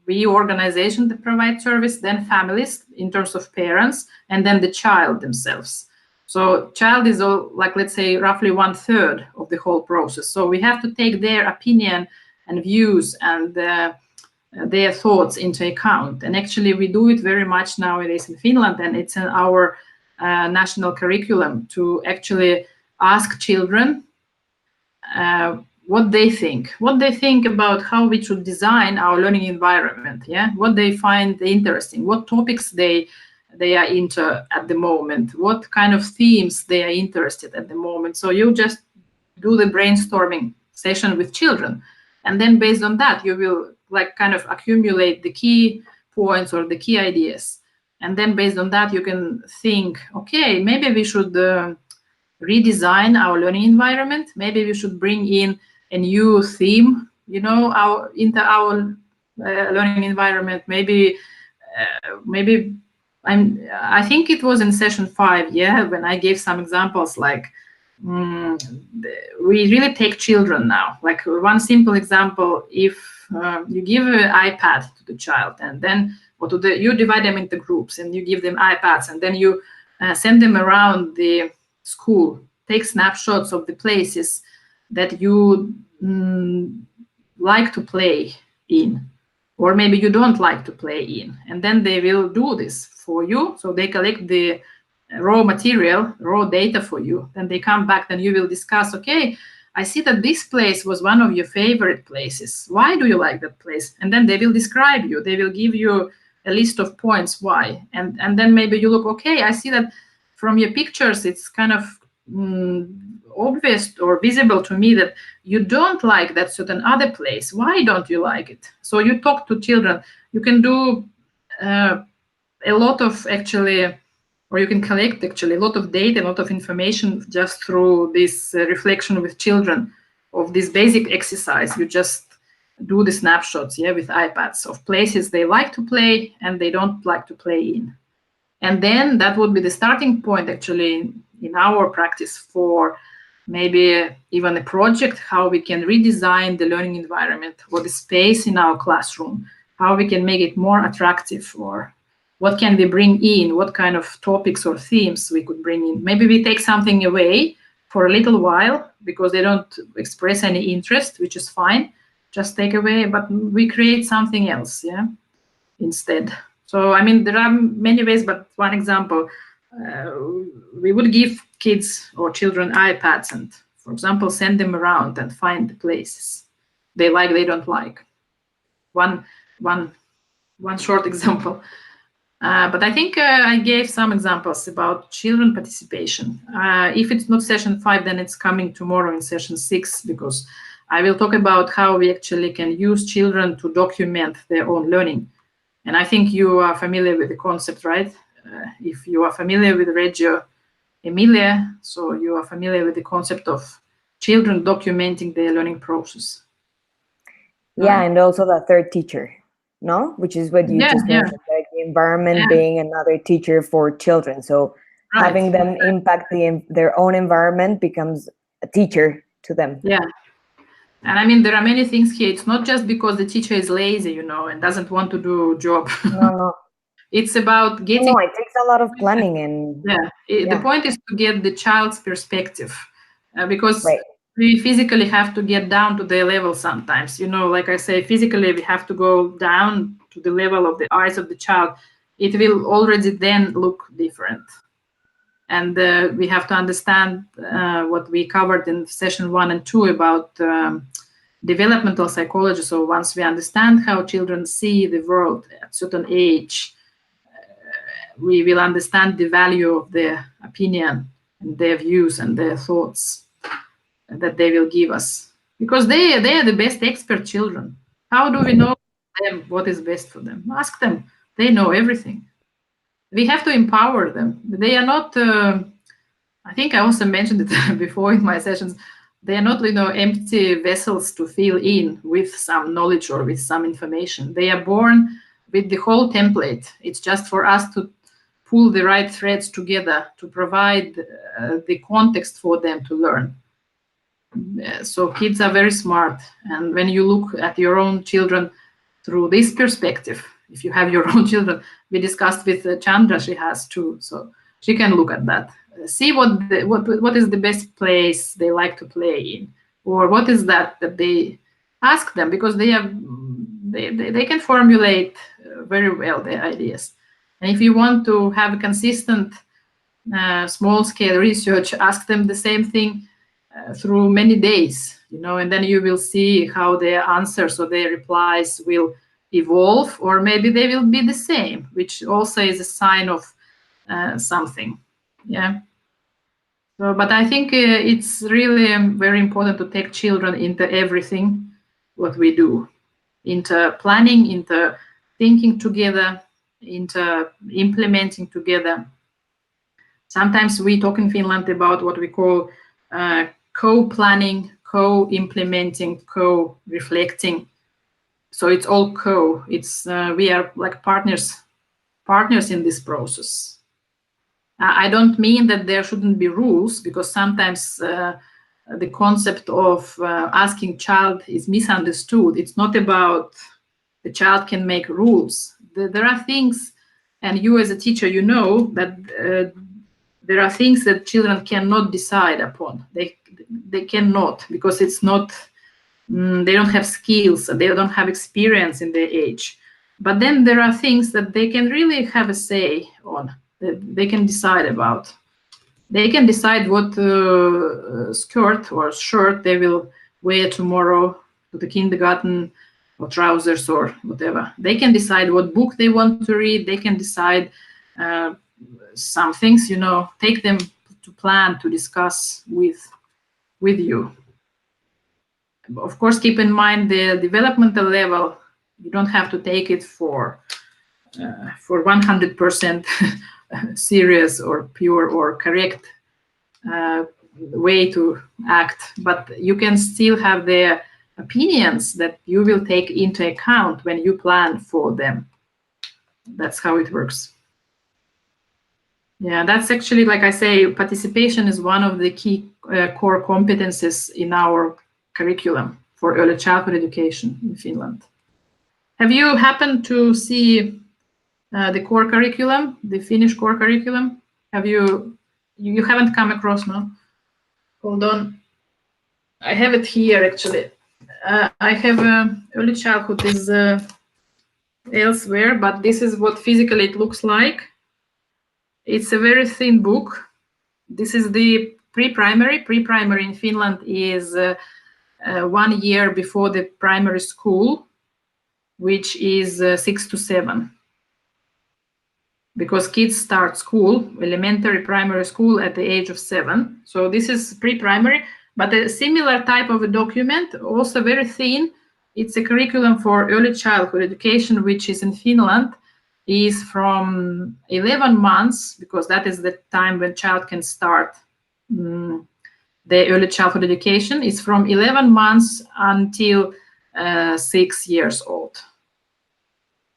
we organization that provide service, then families in terms of parents, and then the child themselves. So child is all, like, let's say roughly 1/3 of the whole process. So we have to take their opinion and views and their thoughts into account. And actually we do it very much nowadays in Finland, and it's in our national curriculum to actually ask children what they think about how we should design our learning environment. Yeah, what they find interesting, what topics they are into at the moment, what kind of themes they are interested at the moment. So you just do the brainstorming session with children, and then based on that you will like kind of accumulate the key points or the key ideas, and then based on that you can think, okay, maybe we should redesign our learning environment. Maybe we should bring in a new theme, you know, into our learning environment. Maybe I think it was in session 5, yeah, when I gave some examples like we really take children now. Like one simple example, if you give an iPad to the child, and then you divide them into groups and you give them iPads, and then you send them around the school, take snapshots of the places that you like to play in, or maybe you don't like to play in. And then they will do this for you. So they collect the raw material, raw data for you. Then they come back, then you will discuss, okay, I see that this place was one of your favorite places. Why do you like that place? And then they will describe you. They will give you a list of points why. And then maybe you look, okay, I see that from your pictures, it's kind of obvious or visible to me that you don't like that certain other place. Why don't you like it? So you talk to children. You can do a lot of actually, or you can collect actually a lot of data, a lot of information just through this reflection with children of this basic exercise. You just do the snapshots, with iPads of places they like to play and they don't like to play in. And then that would be the starting point actually in our practice for maybe even a project, how we can redesign the learning environment or the space in our classroom, how we can make it more attractive, or what can we bring in, what kind of topics or themes we could bring in. Maybe we take something away for a little while because they don't express any interest, which is fine, just take away, but we create something else, instead. So, I mean, there are many ways, but one example, we would give kids or children iPads and, for example, send them around and find the places they like, they don't like. One short example. But I think I gave some examples about children participation. If it's not session 5, then it's coming tomorrow in session 6, because I will talk about how we actually can use children to document their own learning. And I think you are familiar with the concept, right? If you are familiar with Reggio Emilia, so you are familiar with the concept of children documenting their learning process. Yeah, and also the third teacher, no? Which is what you just mentioned, like the environment being another teacher for children. So having them impact their own environment becomes a teacher to them. Yeah. And I mean, there are many things here. It's not just because the teacher is lazy, and doesn't want to do a job. No. It's about getting... No, it takes a lot of planning. And the point is to get the child's perspective, because we physically have to get down to their level sometimes. Like I say, physically we have to go down to the level of the eyes of the child. It will already then look different. And we have to understand what we covered in session 1 and 2 about developmental psychology. So once we understand how children see the world at a certain age, we will understand the value of their opinion and their views and their thoughts that they will give us. Because they are the best expert children. How do we know them what is best for them? Ask them. They know everything. We have to empower them. They are not, I think I also mentioned it before in my sessions, they are not, empty vessels to fill in with some knowledge or with some information. They are born with the whole template. It's just for us to pull the right threads together to provide the context for them to learn. So kids are very smart. And when you look at your own children through this perspective, if you have your own children, we discussed with Chandra, she has two, so she can look at that. See what is the best place they like to play in, or what is that they ask them, because they can formulate very well their ideas. And if you want to have a consistent small-scale research, ask them the same thing through many days, and then you will see how their answers or their replies will evolve, or maybe they will be the same, which also is a sign of something. So, but I think it's really very important to take children into everything what we do, into planning, into thinking together, into implementing together. Sometimes we talk in Finland about what we call co-planning, co-implementing, co-reflecting. So it's all co. It's we are like partners in this process. I don't mean that there shouldn't be rules, because sometimes the concept of asking child is misunderstood. It's not about the child can make rules. There are things, and you as a teacher, that there are things that children cannot decide upon. They cannot, because it's not they don't have skills, they don't have experience in their age. But then there are things that they can really have a say on, that they can decide about. They can decide what skirt or shirt they will wear tomorrow to the kindergarten, or trousers or whatever. They can decide what book they want to read. They can decide some things, take them to plan, to discuss with you. Of course, keep in mind the developmental level. You don't have to take it for 100% serious or pure or correct way to act, but you can still have their opinions that you will take into account when you plan for them. That's how it works. Yeah, that's actually, like I say, participation is one of the key core competences in our curriculum for early childhood education in Finland. Have you happened to see the core curriculum, the Finnish core curriculum? Have you haven't come across, no? Hold on. I have it here, actually. I have early childhood is elsewhere, but this is what physically it looks like. It's a very thin book. This is the PrePrimary. PrePrimary in Finland is 1 year before the primary school, which is 6 to 7. Because kids start school, elementary primary school, at the age of 7. So this is PrePrimary, but a similar type of a document, also very thin. It's a curriculum for early childhood education, which is in Finland, is from 11 months, because that is the time when child can start the early childhood education. It's from 11 months until 6 years old.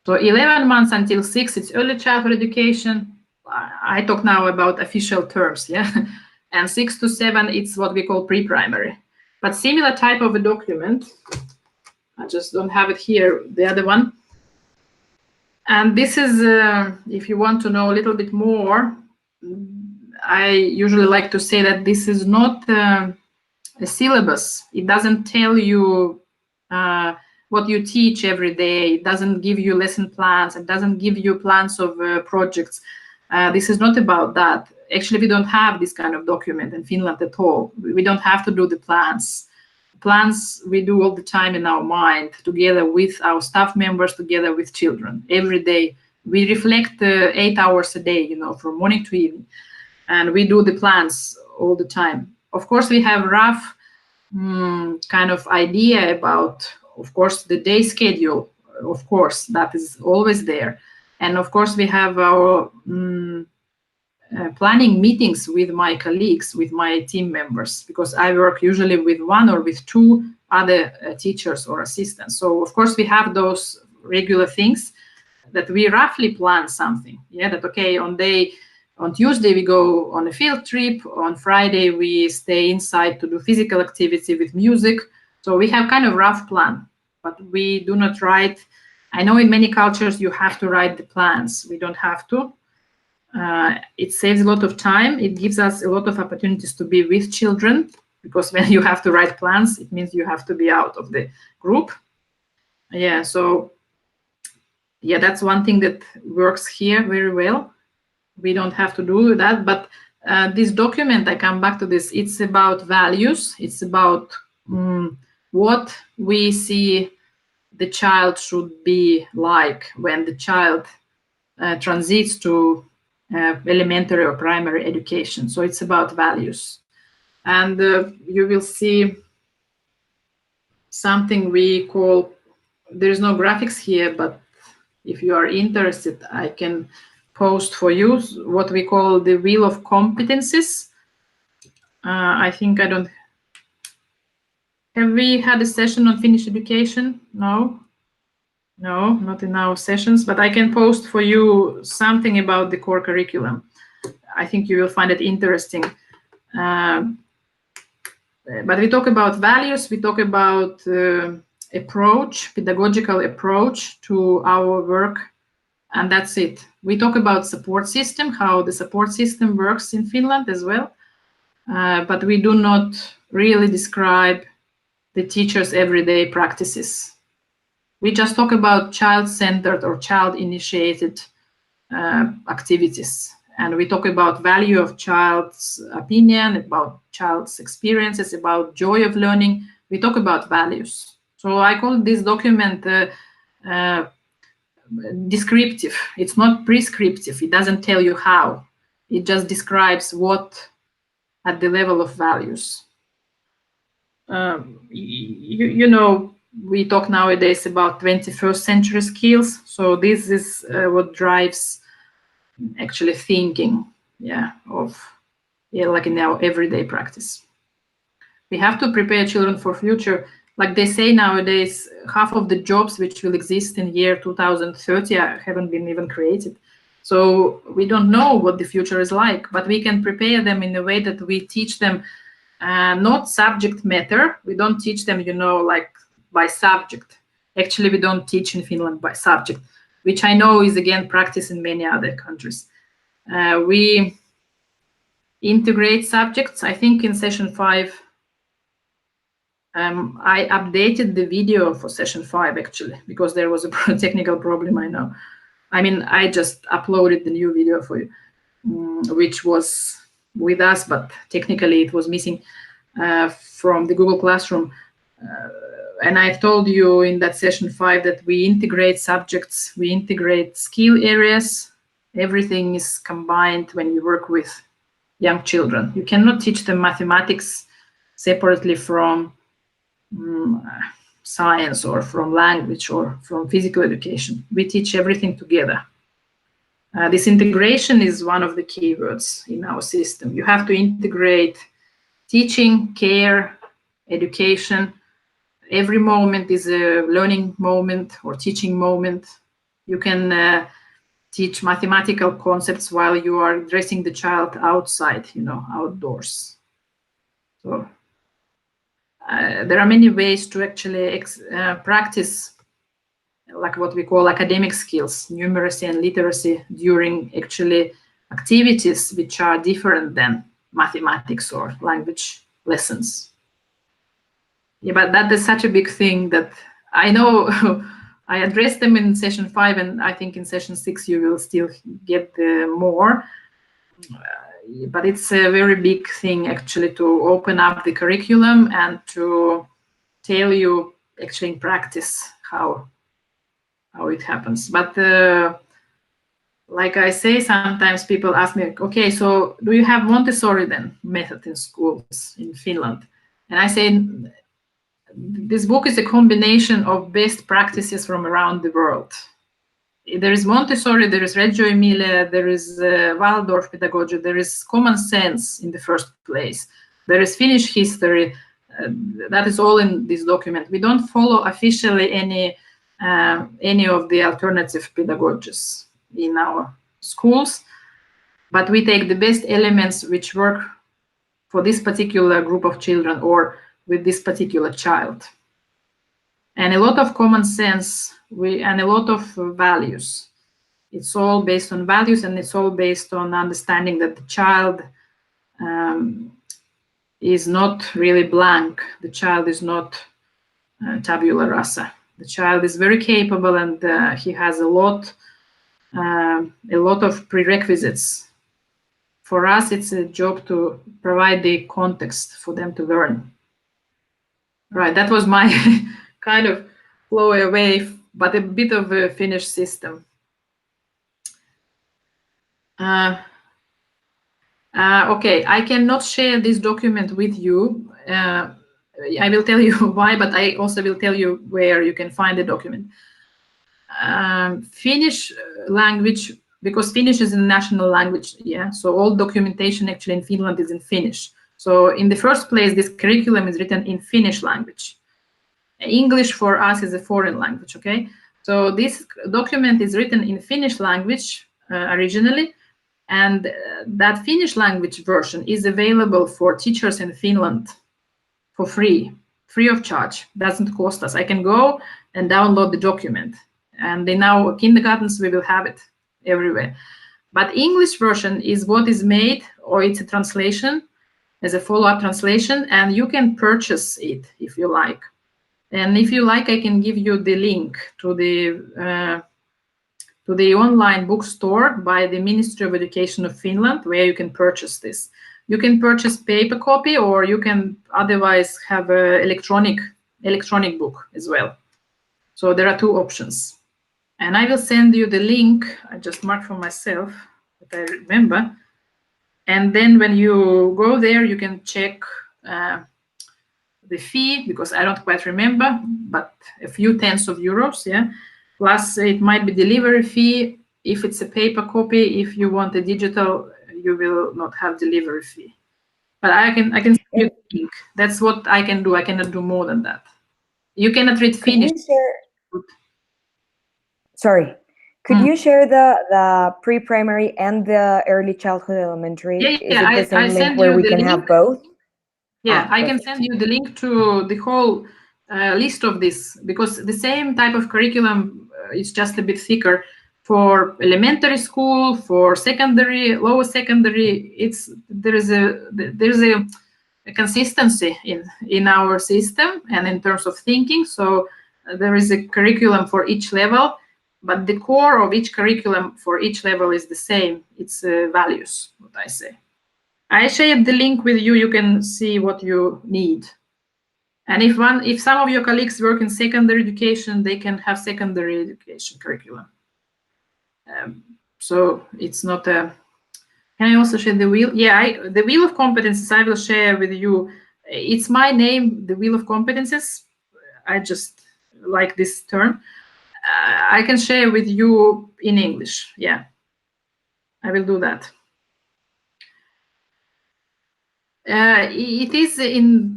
So 11 months until 6, it's early childhood education. I talk now about official terms, yeah. And 6 to 7, it's what we call PrePrimary. But similar type of a document. I just don't have it here, the other one. And this is, if you want to know a little bit more, I usually like to say that this is not a syllabus. It doesn't tell you what you teach every day. It doesn't give you lesson plans. It doesn't give you plans of projects. This is not about that. Actually, we don't have this kind of document in Finland at all. We don't have to do the plans. Plans we do all the time in our mind, together with our staff members, together with children. Every day we reflect 8 hours a day, from morning to evening, and we do the plans all the time. Of course, we have rough kind of idea about, of course, the day schedule. Of course, that is always there, and of course we have our planning meetings with my colleagues, with my team members, because I work usually with 1 or with 2 other teachers or assistants. So of course we have those regular things that we roughly plan something. Yeah, that okay, on Tuesday we go on a field trip, on Friday we stay inside to do physical activity with music. So we have kind of rough plan, but we do not write. I know in many cultures you have to write the plans. We don't have to. It saves a lot of time. It gives us a lot of opportunities to be with children, because when you have to write plans, it means you have to be out of the group. Yeah, so yeah, that's one thing that works here very well. We don't have to do that, but this document, I come back to this, it's about values. It's about what we see the child should be like when the child transits to elementary or primary education. So it's about values. And you will see something we call, there's no graphics here, but if you are interested, I can post for you what we call the wheel of competencies. I think I don't, have we had a session on Finnish education? No, not in our sessions, but I can post for you something about the core curriculum. I think you will find it interesting. But we talk about values, we talk about approach, pedagogical approach to our work, and that's it. We talk about support system, how the support system works in Finland as well, but we do not really describe the teacher's everyday practices. We just talk about child-centered or child-initiated activities. And we talk about value of child's opinion, about child's experiences, about joy of learning. We talk about values. So I call this document descriptive. It's not prescriptive. It doesn't tell you how. It just describes what at the level of values. You know, we talk nowadays about 21st century skills. So this is what drives actually thinking, like in our everyday practice. We have to prepare children for future. Like they say nowadays, half of the jobs which will exist in year 2030 haven't been even created. So we don't know what the future is like, but we can prepare them in a way that we teach them not subject matter. We don't teach them, you know, like by subject. Actually, we don't teach in Finland by subject, which I know is again practice in many other countries. We integrate subjects. I think in session 5, I updated the video for session 5 actually, because there was a technical problem, I know. I mean, I just uploaded the new video for you, which was with us, but technically it was missing from the Google Classroom. And I told you in that session 5 that we integrate subjects, we integrate skill areas. Everything is combined when you work with young children. You cannot teach them mathematics separately from science or from language or from physical education. We teach everything together. This integration is one of the keywords in our system. You have to integrate teaching, care, education. Every moment is a learning moment or teaching moment. You can teach mathematical concepts while you are dressing the child outside, you know, outdoors. So there are many ways to actually practice like what we call academic skills, numeracy and literacy during actually activities which are different than mathematics or language lessons. Yeah, but that is such a big thing that I know I addressed them in session 5, and I think in session 6 you will still get more. But it's a very big thing actually to open up the curriculum and to tell you actually in practice how it happens. But like I say, sometimes people ask me, okay, so do you have Montessori then method in schools in Finland? And I say, this book is a combination of best practices from around the world. There is Montessori, there is Reggio Emilia, there is Waldorf pedagogy, there is common sense in the first place. There is Finnish history, that is all in this document. We don't follow officially any of the alternative pedagogies in our schools, but we take the best elements which work for this particular group of children or with this particular child. And a lot of common sense and a lot of values. It's all based on values, and it's all based on understanding that the child is not really blank. The child is not tabula rasa. The child is very capable, and he has a lot of prerequisites. For us, it's a job to provide the context for them to learn. Right, that was my kind of flow away, but a bit of a Finnish system. Okay, I cannot share this document with you. I will tell you why, but I also will tell you where you can find the document. Finnish language, because Finnish is a national language, yeah, so all documentation actually in Finland is in Finnish. So in the first place, this curriculum is written in Finnish language. English for us is a foreign language, okay? So this document is written in Finnish language originally, and that Finnish language version is available for teachers in Finland for free of charge. Doesn't cost us. I can go and download the document, and in our kindergartens we will have it everywhere. But English version is what is made, or it's a translation, as a follow-up translation, and you can purchase it if you like. And if you like, I can give you the link to the online bookstore by the Ministry of Education of Finland, where you can purchase this. You can purchase paper copy, or you can otherwise have an electronic book as well. So there are two options. And I will send you the link. I just marked for myself that I remember. And then when you go there, you can check the fee, because I don't quite remember, but a few tens of euros, yeah. Plus it might be delivery fee if it's a paper copy. If you want a digital, you will not have delivery fee. But I can send you the link. That's what I can do. I cannot do more than that. You cannot read Finnish. Could you share the pre-primary and the early childhood elementary? Yeah, Is it the same link where we can have both? Yeah, I can send you the link to the whole list of this, because the same type of curriculum is just a bit thicker for elementary school, for secondary, lower secondary. There's a consistency in our system and in terms of thinking. So there is a curriculum for each level, but the core of each curriculum for each level is the same. It's values, what I say. I shared the link with you. You can see what you need. And if some of your colleagues work in secondary education, they can have secondary education curriculum. So it's not a. Can I also share the wheel? Yeah, the wheel of competences I will share with you. It's my name, the wheel of competences. I just like this term. I can share with you in English. Yeah, I will do that. It is in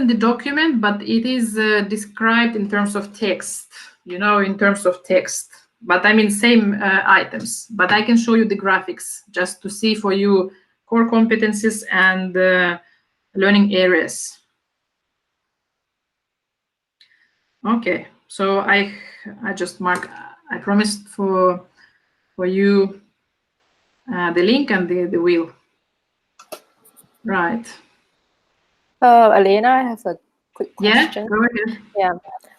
the document, but it is described in terms of text. In terms of text. But I mean same items. But I can show you the graphics just to see for you core competencies and learning areas. Okay, so I just mark. I promised for you the link and the wheel. Right. Elena, I have a quick question. Yeah, go ahead. Yeah.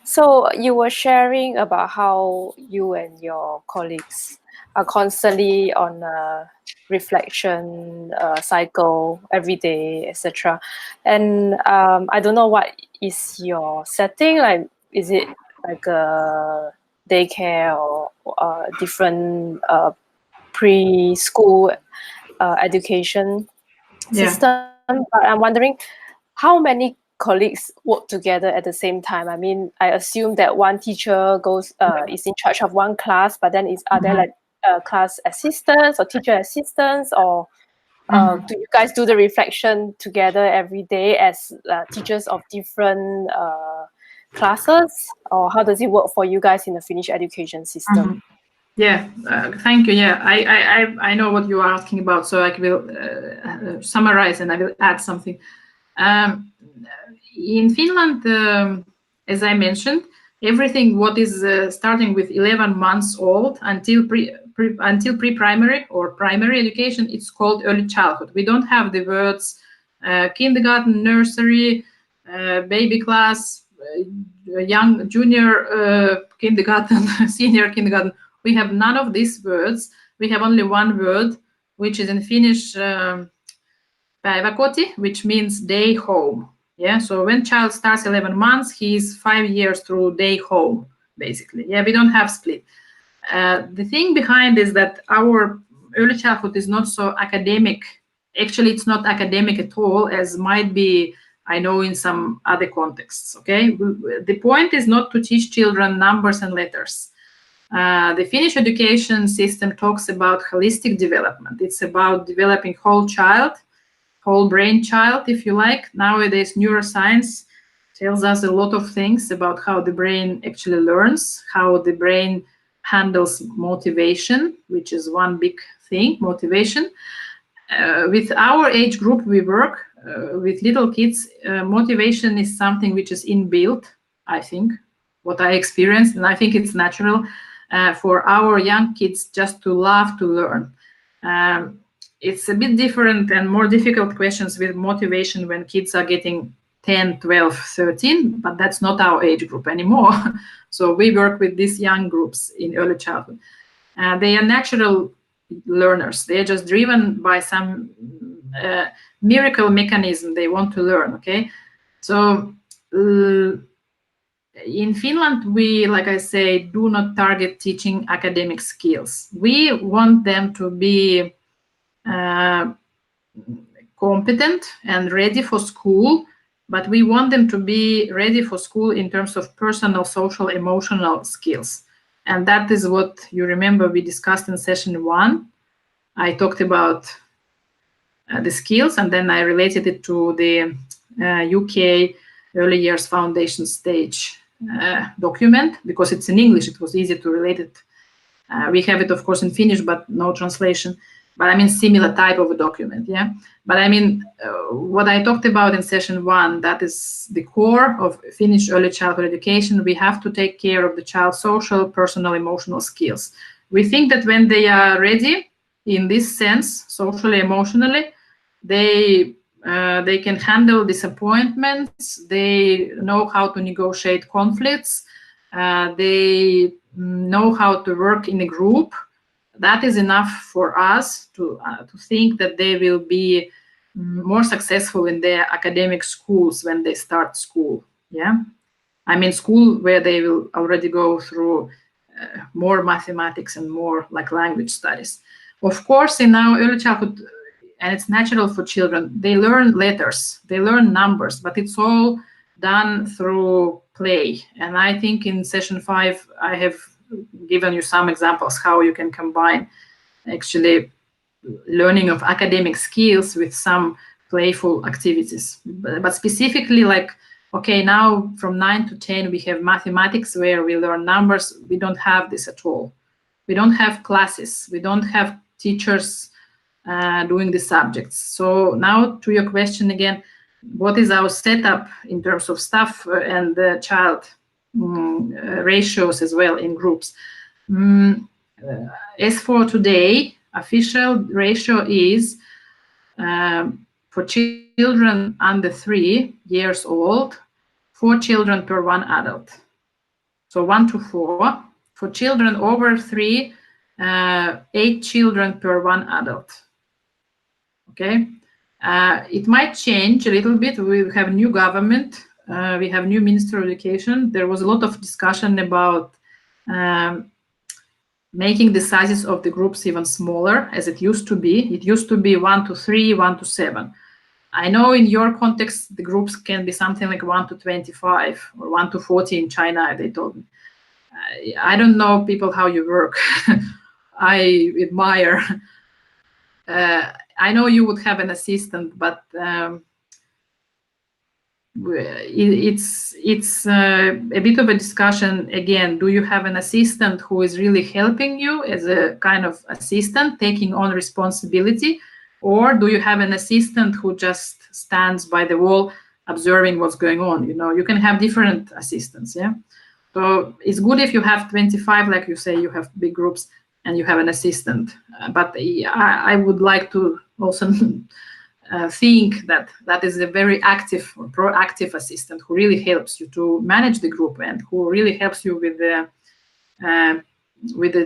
So you were sharing about how you and your colleagues are constantly on a reflection cycle every day, etc. And I don't know what is your setting. Like, is it like a daycare or different preschool education system? But I'm wondering how many colleagues work together at the same time. I mean, I assume that one teacher is in charge of one class, but then are there like class assistants or teacher assistants, or do you guys do the reflection together every day as teachers of different classes, or how does it work for you guys in the Finnish education system? Yeah, thank you. Yeah, I know what you are asking about, so I will summarize and I will add something. In Finland, as I mentioned, everything what is starting with 11 months old until pre-primary or primary education, it's called early childhood. We don't have the words kindergarten, nursery, baby class, young junior kindergarten, senior kindergarten. We have none of these words. We have only one word, which is in Finnish päiväkoti, which means day home. Yeah, so when child starts 11 months, he's 5 years through day home, basically. Yeah, we don't have split. The thing behind is that our early childhood is not so academic. Actually, it's not academic at all, as might be, I know, in some other contexts. Okay, the point is not to teach children numbers and letters. The Finnish education system talks about holistic development. It's about developing whole brain child, if you like. Nowadays, neuroscience tells us a lot of things about how the brain actually learns, how the brain handles motivation, which is one big thing, motivation. With our age group, we work with little kids. Motivation is something which is inbuilt, I think, what I experienced, and I think it's natural for our young kids just to love to learn. it's a bit different and more difficult questions with motivation when kids are getting 10, 12, 13, but that's not our age group anymore. So we work with these young groups in early childhood. They are natural learners. They are just driven by some miracle mechanism they want to learn, okay? So in Finland, we, like I say, do not target teaching academic skills. We want them to be competent and ready for school, but we want them to be ready for school in terms of personal, social, emotional skills. And that is what you remember we discussed in session 1. I talked about the skills, and then I related it to the UK Early Years Foundation Stage document, because it's in English, it was easy to relate it. We have it, of course, in Finnish, but no translation. But I mean, similar type of a document, yeah? But I mean, what I talked about in session 1, that is the core of Finnish early childhood education. We have to take care of the child's social, personal, emotional skills. We think that when they are ready, in this sense, socially, emotionally, they can handle disappointments, they know how to negotiate conflicts, they know how to work in a group. That is enough for us to think that they will be more successful in their academic schools when they start school. Yeah, I mean school where they will already go through more mathematics and more like language studies. Of course, in our early childhood, and it's natural for children, they learn letters, they learn numbers, but it's all done through play. And I think in session 5, I have given you some examples how you can combine actually learning of academic skills with some playful activities. But specifically, like, okay, now from 9 to 10, we have mathematics where we learn numbers. We don't have this at all. We don't have classes. We don't have teachers doing the subjects. So now to your question again, what is our setup in terms of staff and the child ratios as well in groups? As for today, official ratio is for children under 3 years old, 4 children per 1 adult. So 1 to 4. For children over 3, 8 children per 1 adult. Okay, it might change a little bit. We have new government. We have new Minister of Education. There was a lot of discussion about making the sizes of the groups even smaller as it used to be. It used to be 1 to 3, 1 to 7. I know in your context, the groups can be something like 1 to 25 or 1 to 40 in China, they told me. I don't know, people, how you work. I admire. I know you would have an assistant, but it's a bit of a discussion. Again, do you have an assistant who is really helping you as a kind of assistant, taking on responsibility? Or do you have an assistant who just stands by the wall observing what's going on? You know, you can have different assistants, yeah? So it's good if you have 25, like you say, you have big groups and you have an assistant. But I would like to also think that that is a very active or proactive assistant who really helps you to manage the group and who really helps you with the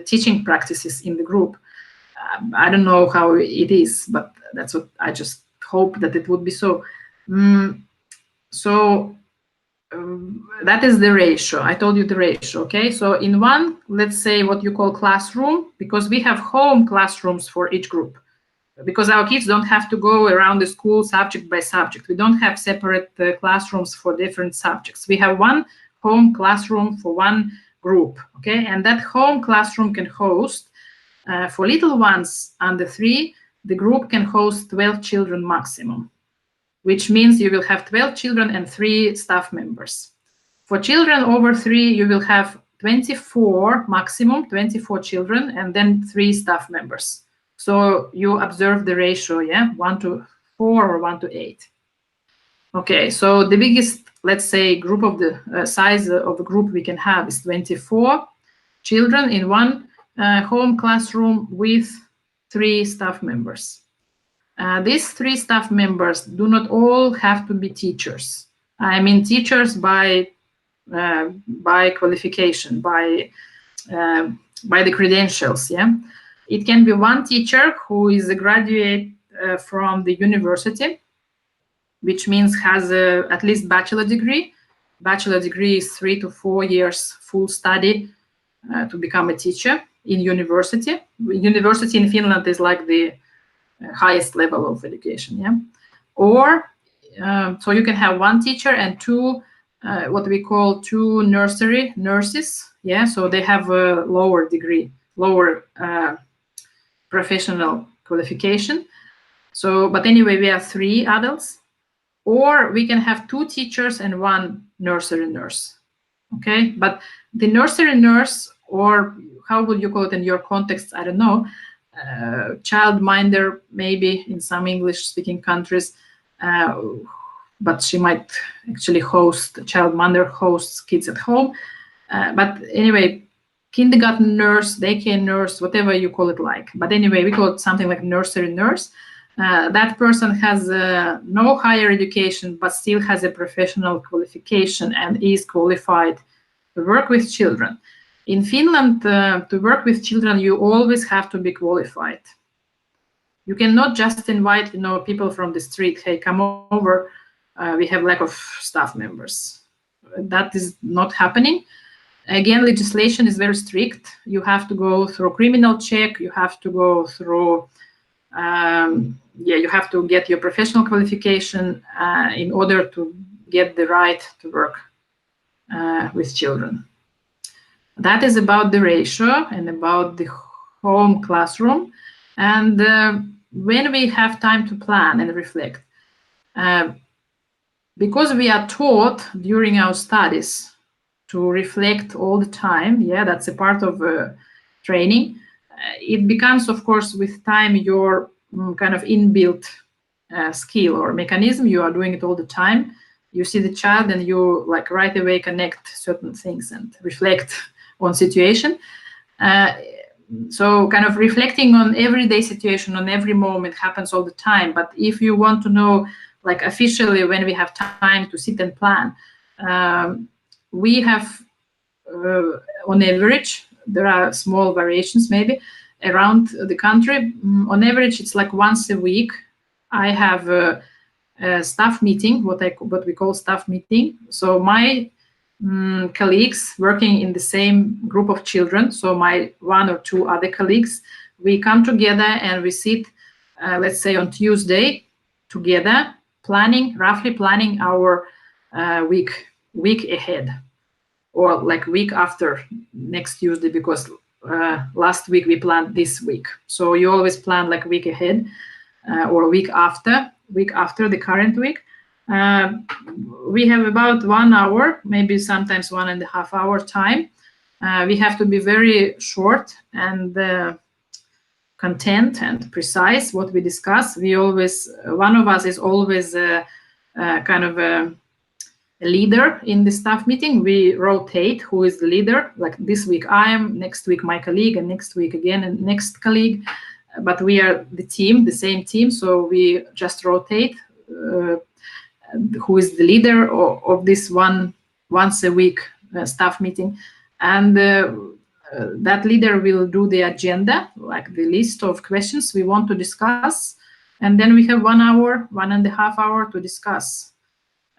teaching practices in the group. I don't know how it is, but that's what I just hope that it would be so. That is the ratio. I told you the ratio, okay? So in one, let's say what you call classroom, because we have home classrooms for each group, because our kids don't have to go around the school subject by subject. We don't have separate classrooms for different subjects. We have one home classroom for one group, okay? And that home classroom can host, for little ones under 3, the group can host 12 children maximum, which means you will have 12 children and 3 staff members. For children over 3, you will have 24 maximum, 24 children, and then 3 staff members. So you observe the ratio, yeah, 1 to 4 or 1 to 8. Okay, so the biggest, let's say, group of the size of the group we can have is 24 children in one home classroom with 3 staff members. These 3 staff members do not all have to be teachers. I mean teachers by qualification, by the credentials. Yeah, it can be one teacher who is a graduate from the university, which means has at least bachelor degree. Bachelor degree is 3 to 4 years full study to become a teacher in university. University in Finland is like the highest level of education. Yeah, or so you can have one teacher and 2 what we call 2 nursery nurses. Yeah, so they have a lower degree, lower professional qualification. So, but anyway, we have 3 adults, or we can have 2 teachers and 1 nursery nurse. Okay, but the nursery nurse, or how would you call it in your context? I don't know. Childminder, maybe in some English-speaking countries, but she might actually host, childminder hosts kids at home. But anyway, kindergarten nurse, daycare nurse, whatever you call it like. But anyway, we call it something like nursery nurse. That person has no higher education, but still has a professional qualification and is qualified to work with children. In Finland, to work with children, you always have to be qualified. You cannot just invite, people from the street. Hey, come over. We have lack of staff members. That is not happening. Again, legislation is very strict. You have to go through criminal check. You have to go through, you have to get your professional qualification in order to get the right to work with children. That is about the ratio and about the home classroom. And when we have time to plan and reflect, because we are taught during our studies to reflect all the time, yeah, that's a part of training. It becomes, of course, with time, your kind of inbuilt skill or mechanism. You are doing it all the time. You see the child and you like right away connect certain things and reflect on situation. So kind of reflecting on everyday situation, on every moment happens all the time. But if you want to know, like officially when we have time to sit and plan, we have on average, there are small variations maybe around the country. On average, it's like once a week. I have a staff meeting, what we call staff meeting. So my colleagues working in the same group of children, so my 1 or 2 other colleagues, we come together and we sit, let's say on Tuesday together, roughly planning our week ahead, or like week after next Tuesday, because last week we planned this week. So you always plan like week ahead or week after the current week. We have about 1 hour, maybe sometimes 1.5 hour time. We have to be very short and content and precise what we discuss. We always, one of us is always kind of a leader in the staff meeting. We rotate who is the leader. Like this week I am, next week my colleague, and next week again and next colleague. But we are the team, the same team, so we just rotate who is the leader of this once a week staff meeting. And that leader will do the agenda, like the list of questions we want to discuss. And then we have 1 hour, 1.5 hour to discuss.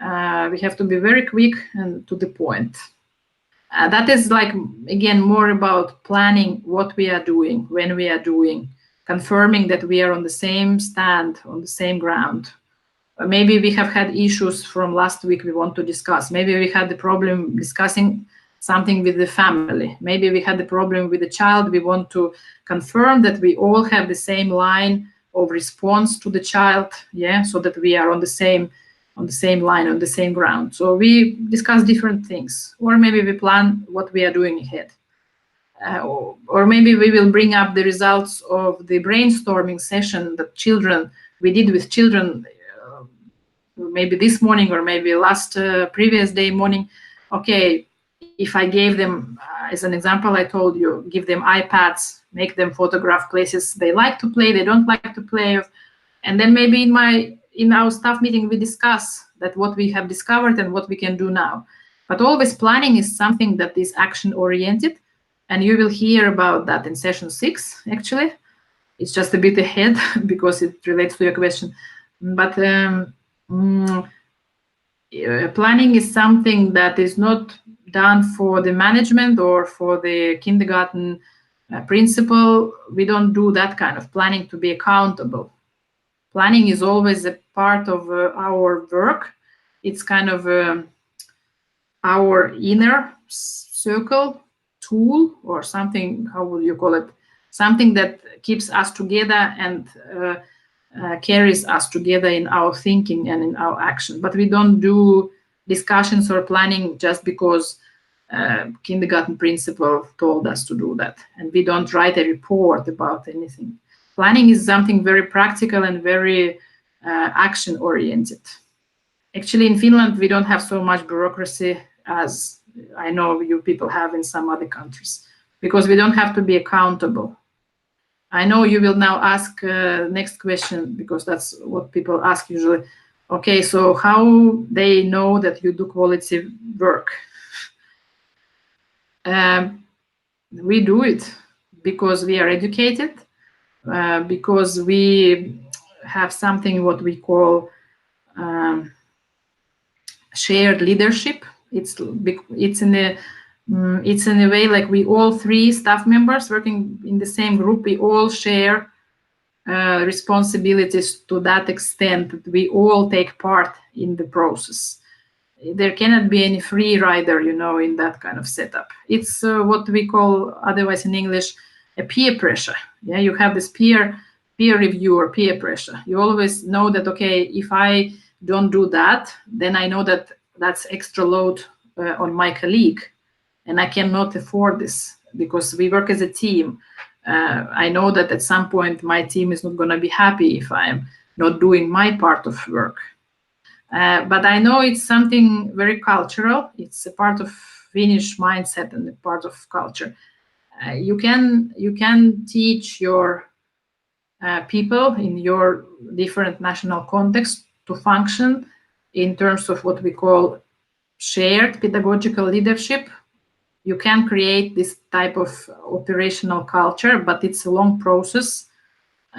We have to be very quick and to the point. That is like, again, more about planning what we are doing, when we are doing, confirming that we are on the same stand, on the same ground. Maybe we have had issues from last week we want to discuss. Maybe we had the problem discussing something with the family. Maybe we had the problem with the child. We want to confirm that we all have the same line of response to the child, yeah, so that we are on the same line, on the same ground. So we discuss different things, or maybe we plan what we are doing ahead. Or maybe we will bring up the results of the brainstorming session that we did with children, maybe this morning or maybe previous day morning. Okay, if I gave them, as an example, I told you, give them iPads, make them photograph places they like to play, they don't like to play, And then maybe in our staff meeting we discuss that what we have discovered and what we can do now. But always planning is something that is action oriented, and you will hear about that in session 6 actually. It's just a bit ahead because it relates to your question. But planning is something that is not done for the management or for the kindergarten principal. We don't do that kind of planning to be accountable. Planning is always a part of our work. It's kind of our inner circle tool or something, how would you call it? Something that keeps us together and carries us together in our thinking and in our action. But we don't do discussions or planning just because kindergarten principal told us to do that. And we don't write a report about anything. Planning is something very practical and very action oriented. Actually, in Finland, we don't have so much bureaucracy as I know you people have in some other countries, because we don't have to be accountable. I know you will now ask next question, because that's what people ask usually. Okay, so how they know that you do quality work? We do it because we are educated, because we have something what we call shared leadership. It's in a way like we all 3 staff members working in the same group, we all share responsibilities to that extent that we all take part in the process. There cannot be any free rider, in that kind of setup. It's what we call, otherwise in English, a peer pressure. Yeah, you have this peer review or peer pressure. You always know that, okay, if I don't do that, then I know that that's extra load on my colleague, and I cannot afford this because we work as a team. I know that at some point my team is not going to be happy if I'm not doing my part of work. But I know it's something very cultural. It's a part of Finnish mindset and a part of culture. You can teach your people in your different national context to function in terms of what we call shared pedagogical leadership. You can create this type of operational culture, but it's a long process.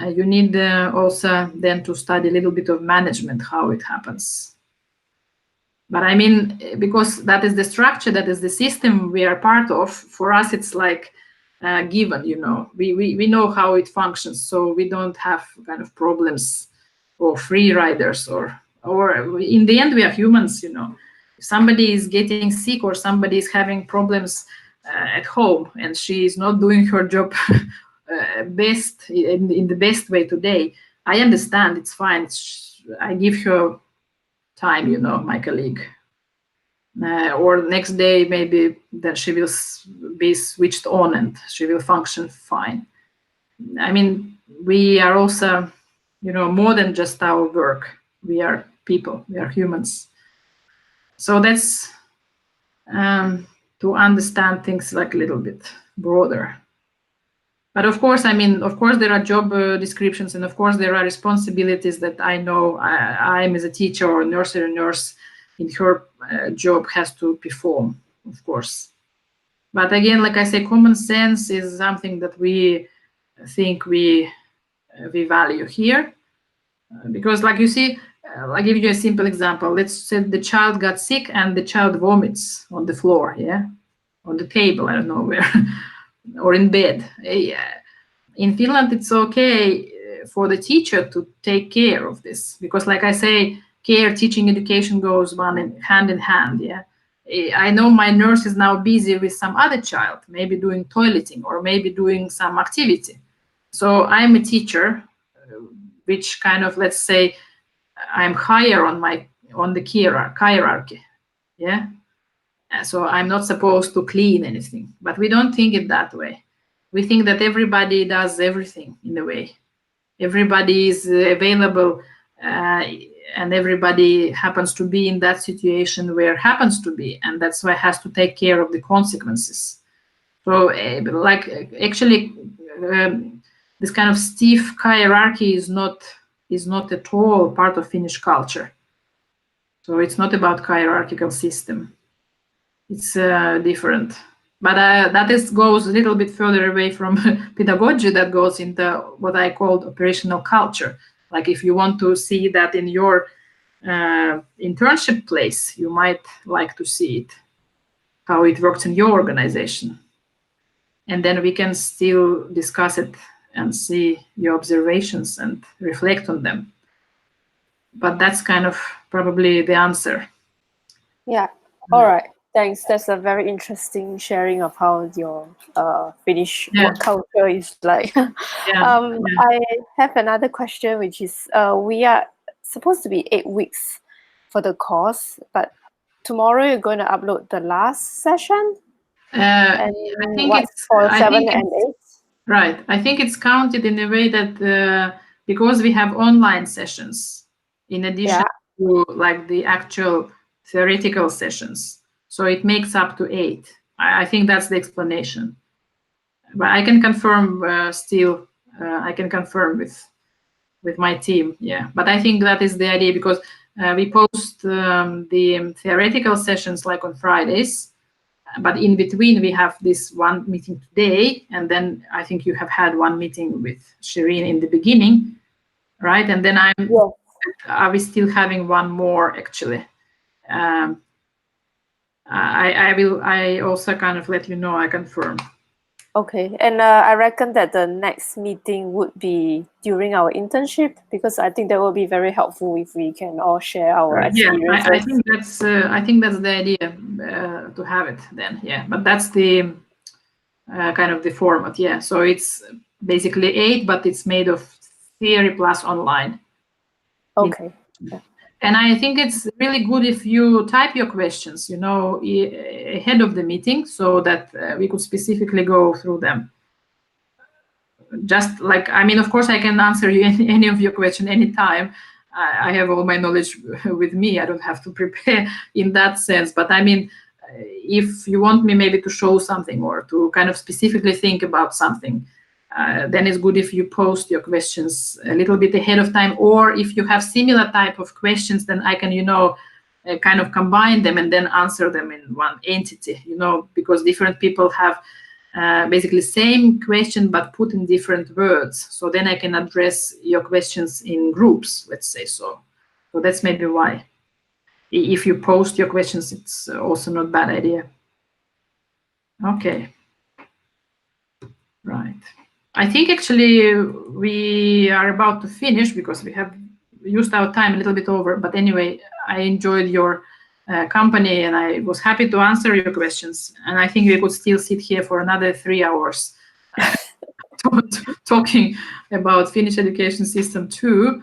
You need also then to study a little bit of management, how it happens. But I mean, because that is the structure, that is the system we are part of, for us it's like given, we know how it functions, so we don't have kind of problems or free riders or in the end we are humans, If somebody is getting sick or somebody is having problems at home and she is not doing her job best in the best way today, I understand, it's fine. I give her time, my colleague. Or next day, maybe then she will be switched on and she will function fine. I mean, we are also, more than just our work. We are people, we are humans. So that's to understand things like a little bit broader. But of course, there are job descriptions, and of course there are responsibilities that I know I'm as a teacher or nursery nurse in her job has to perform, of course. But again, like I say, common sense is something that we think we value here. Because like you see, I'll give you a simple example. Let's say the child got sick and the child vomits on the floor, yeah? On the table, I don't know where, or in bed. In Finland, it's okay for the teacher to take care of this. Because like I say, care, teaching, education goes hand in hand, yeah? I know my nurse is now busy with some other child, maybe doing toileting or maybe doing some activity. So I'm a teacher, which kind of, let's say, I'm higher on the hierarchy, yeah? So I'm not supposed to clean anything, but we don't think it that way. We think that everybody does everything in a way. Everybody is available and everybody happens to be in that situation where happens to be, and that's why has to take care of the consequences. So actually this kind of stiff hierarchy is not is not at all part of Finnish culture. So it's not about hierarchical system. It's different. But that goes a little bit further away from pedagogy. That goes into what I called operational culture. Like if you want to see that in your internship place, you might like to see it, how it works in your organization. And then we can still discuss it and see your observations and reflect on them. But that's kind of probably the answer. Yeah. All right. Thanks. That's a very interesting sharing of how your Finnish work culture is like. I have another question, which is we are supposed to be 8 weeks for the course, but tomorrow you're going to upload the last session. I think it's for 7 and 8. Right. I think it's counted in a way that because we have online sessions in addition to like the actual theoretical sessions, so it makes up to 8. I think that's the explanation. But I can confirm still. I can confirm with my team. Yeah. But I think that is the idea because we post the theoretical sessions like on Fridays. But in between, we have this one meeting today, and then I think you have had one meeting with Shireen in the beginning, right? And then are we still having one more actually? I also kind of let you know, I confirm. Okay, and I reckon that the next meeting would be during our internship because I think that will be very helpful if we can all share our experiences. I think that's the idea to have it then. Yeah, but that's the kind of the format. Yeah, so it's basically 8, but it's made of theory plus online. Okay. And I think it's really good if you type your questions, ahead of the meeting so that we could specifically go through them. Just like, I mean, of course, I can answer you any of your question anytime. I have all my knowledge with me. I don't have to prepare in that sense. But I mean, if you want me maybe to show something or to kind of specifically think about something, then it's good if you post your questions a little bit ahead of time. Or if you have similar type of questions, then I can, kind of combine them and then answer them in one entity, because different people have basically same question but put in different words. So then I can address your questions in groups, let's say so. So that's maybe why. If you post your questions, it's also not a bad idea. Okay. Right. I think actually we are about to finish because we have used our time a little bit over. But anyway, I enjoyed your company and I was happy to answer your questions. And I think we could still sit here for another 3 hours talking about Finnish education system too.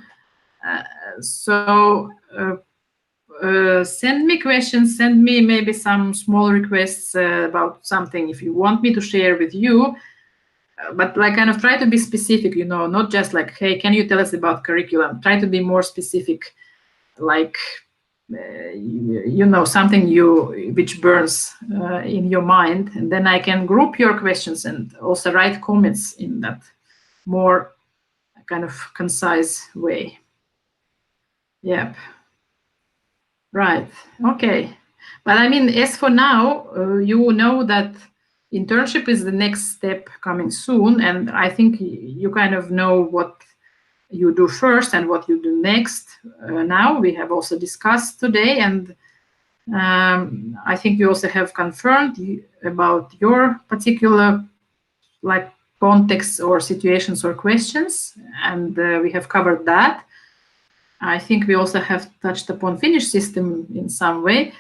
Send me questions, send me maybe some small requests about something if you want me to share with you. But like kind of try to be specific, not just like, hey, can you tell us about curriculum? Try to be more specific, like, something which burns in your mind. And then I can group your questions and also write comments in that more kind of concise way. Yep. Right. Okay. But I mean, as for now, you know that internship is the next step coming soon. And I think you kind of know what you do first and what you do next. Now we have also discussed today. And I think you also have confirmed about your particular like context or situations or questions. And we have covered that. I think we also have touched upon Finnish system in some way.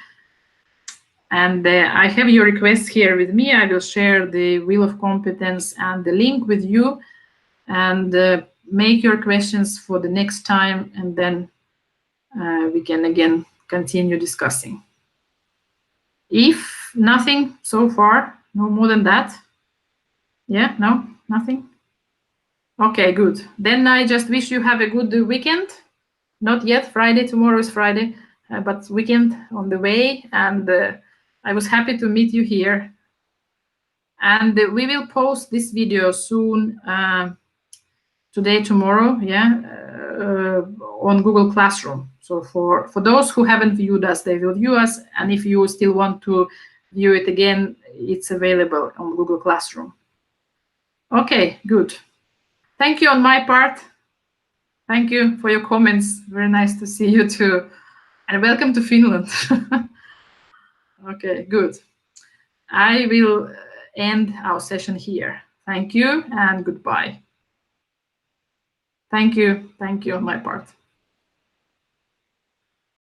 And I have your request here with me. I will share the wheel of competence and the link with you and make your questions for the next time. And then we can again continue discussing. If nothing so far, no more than that. Yeah, no, nothing. Okay, good. Then I just wish you have a good weekend. Not yet Friday, tomorrow is Friday, but weekend on the way. And I was happy to meet you here. And we will post this video soon today, tomorrow, yeah, on Google Classroom. So for those who haven't viewed us, they will view us, and if you still want to view it again, it's available on Google Classroom. Okay, good. Thank you on my part. Thank you for your comments. Very nice to see you too. And welcome to Finland. Okay, good. I will end our session here. Thank you and goodbye. Thank you on my part.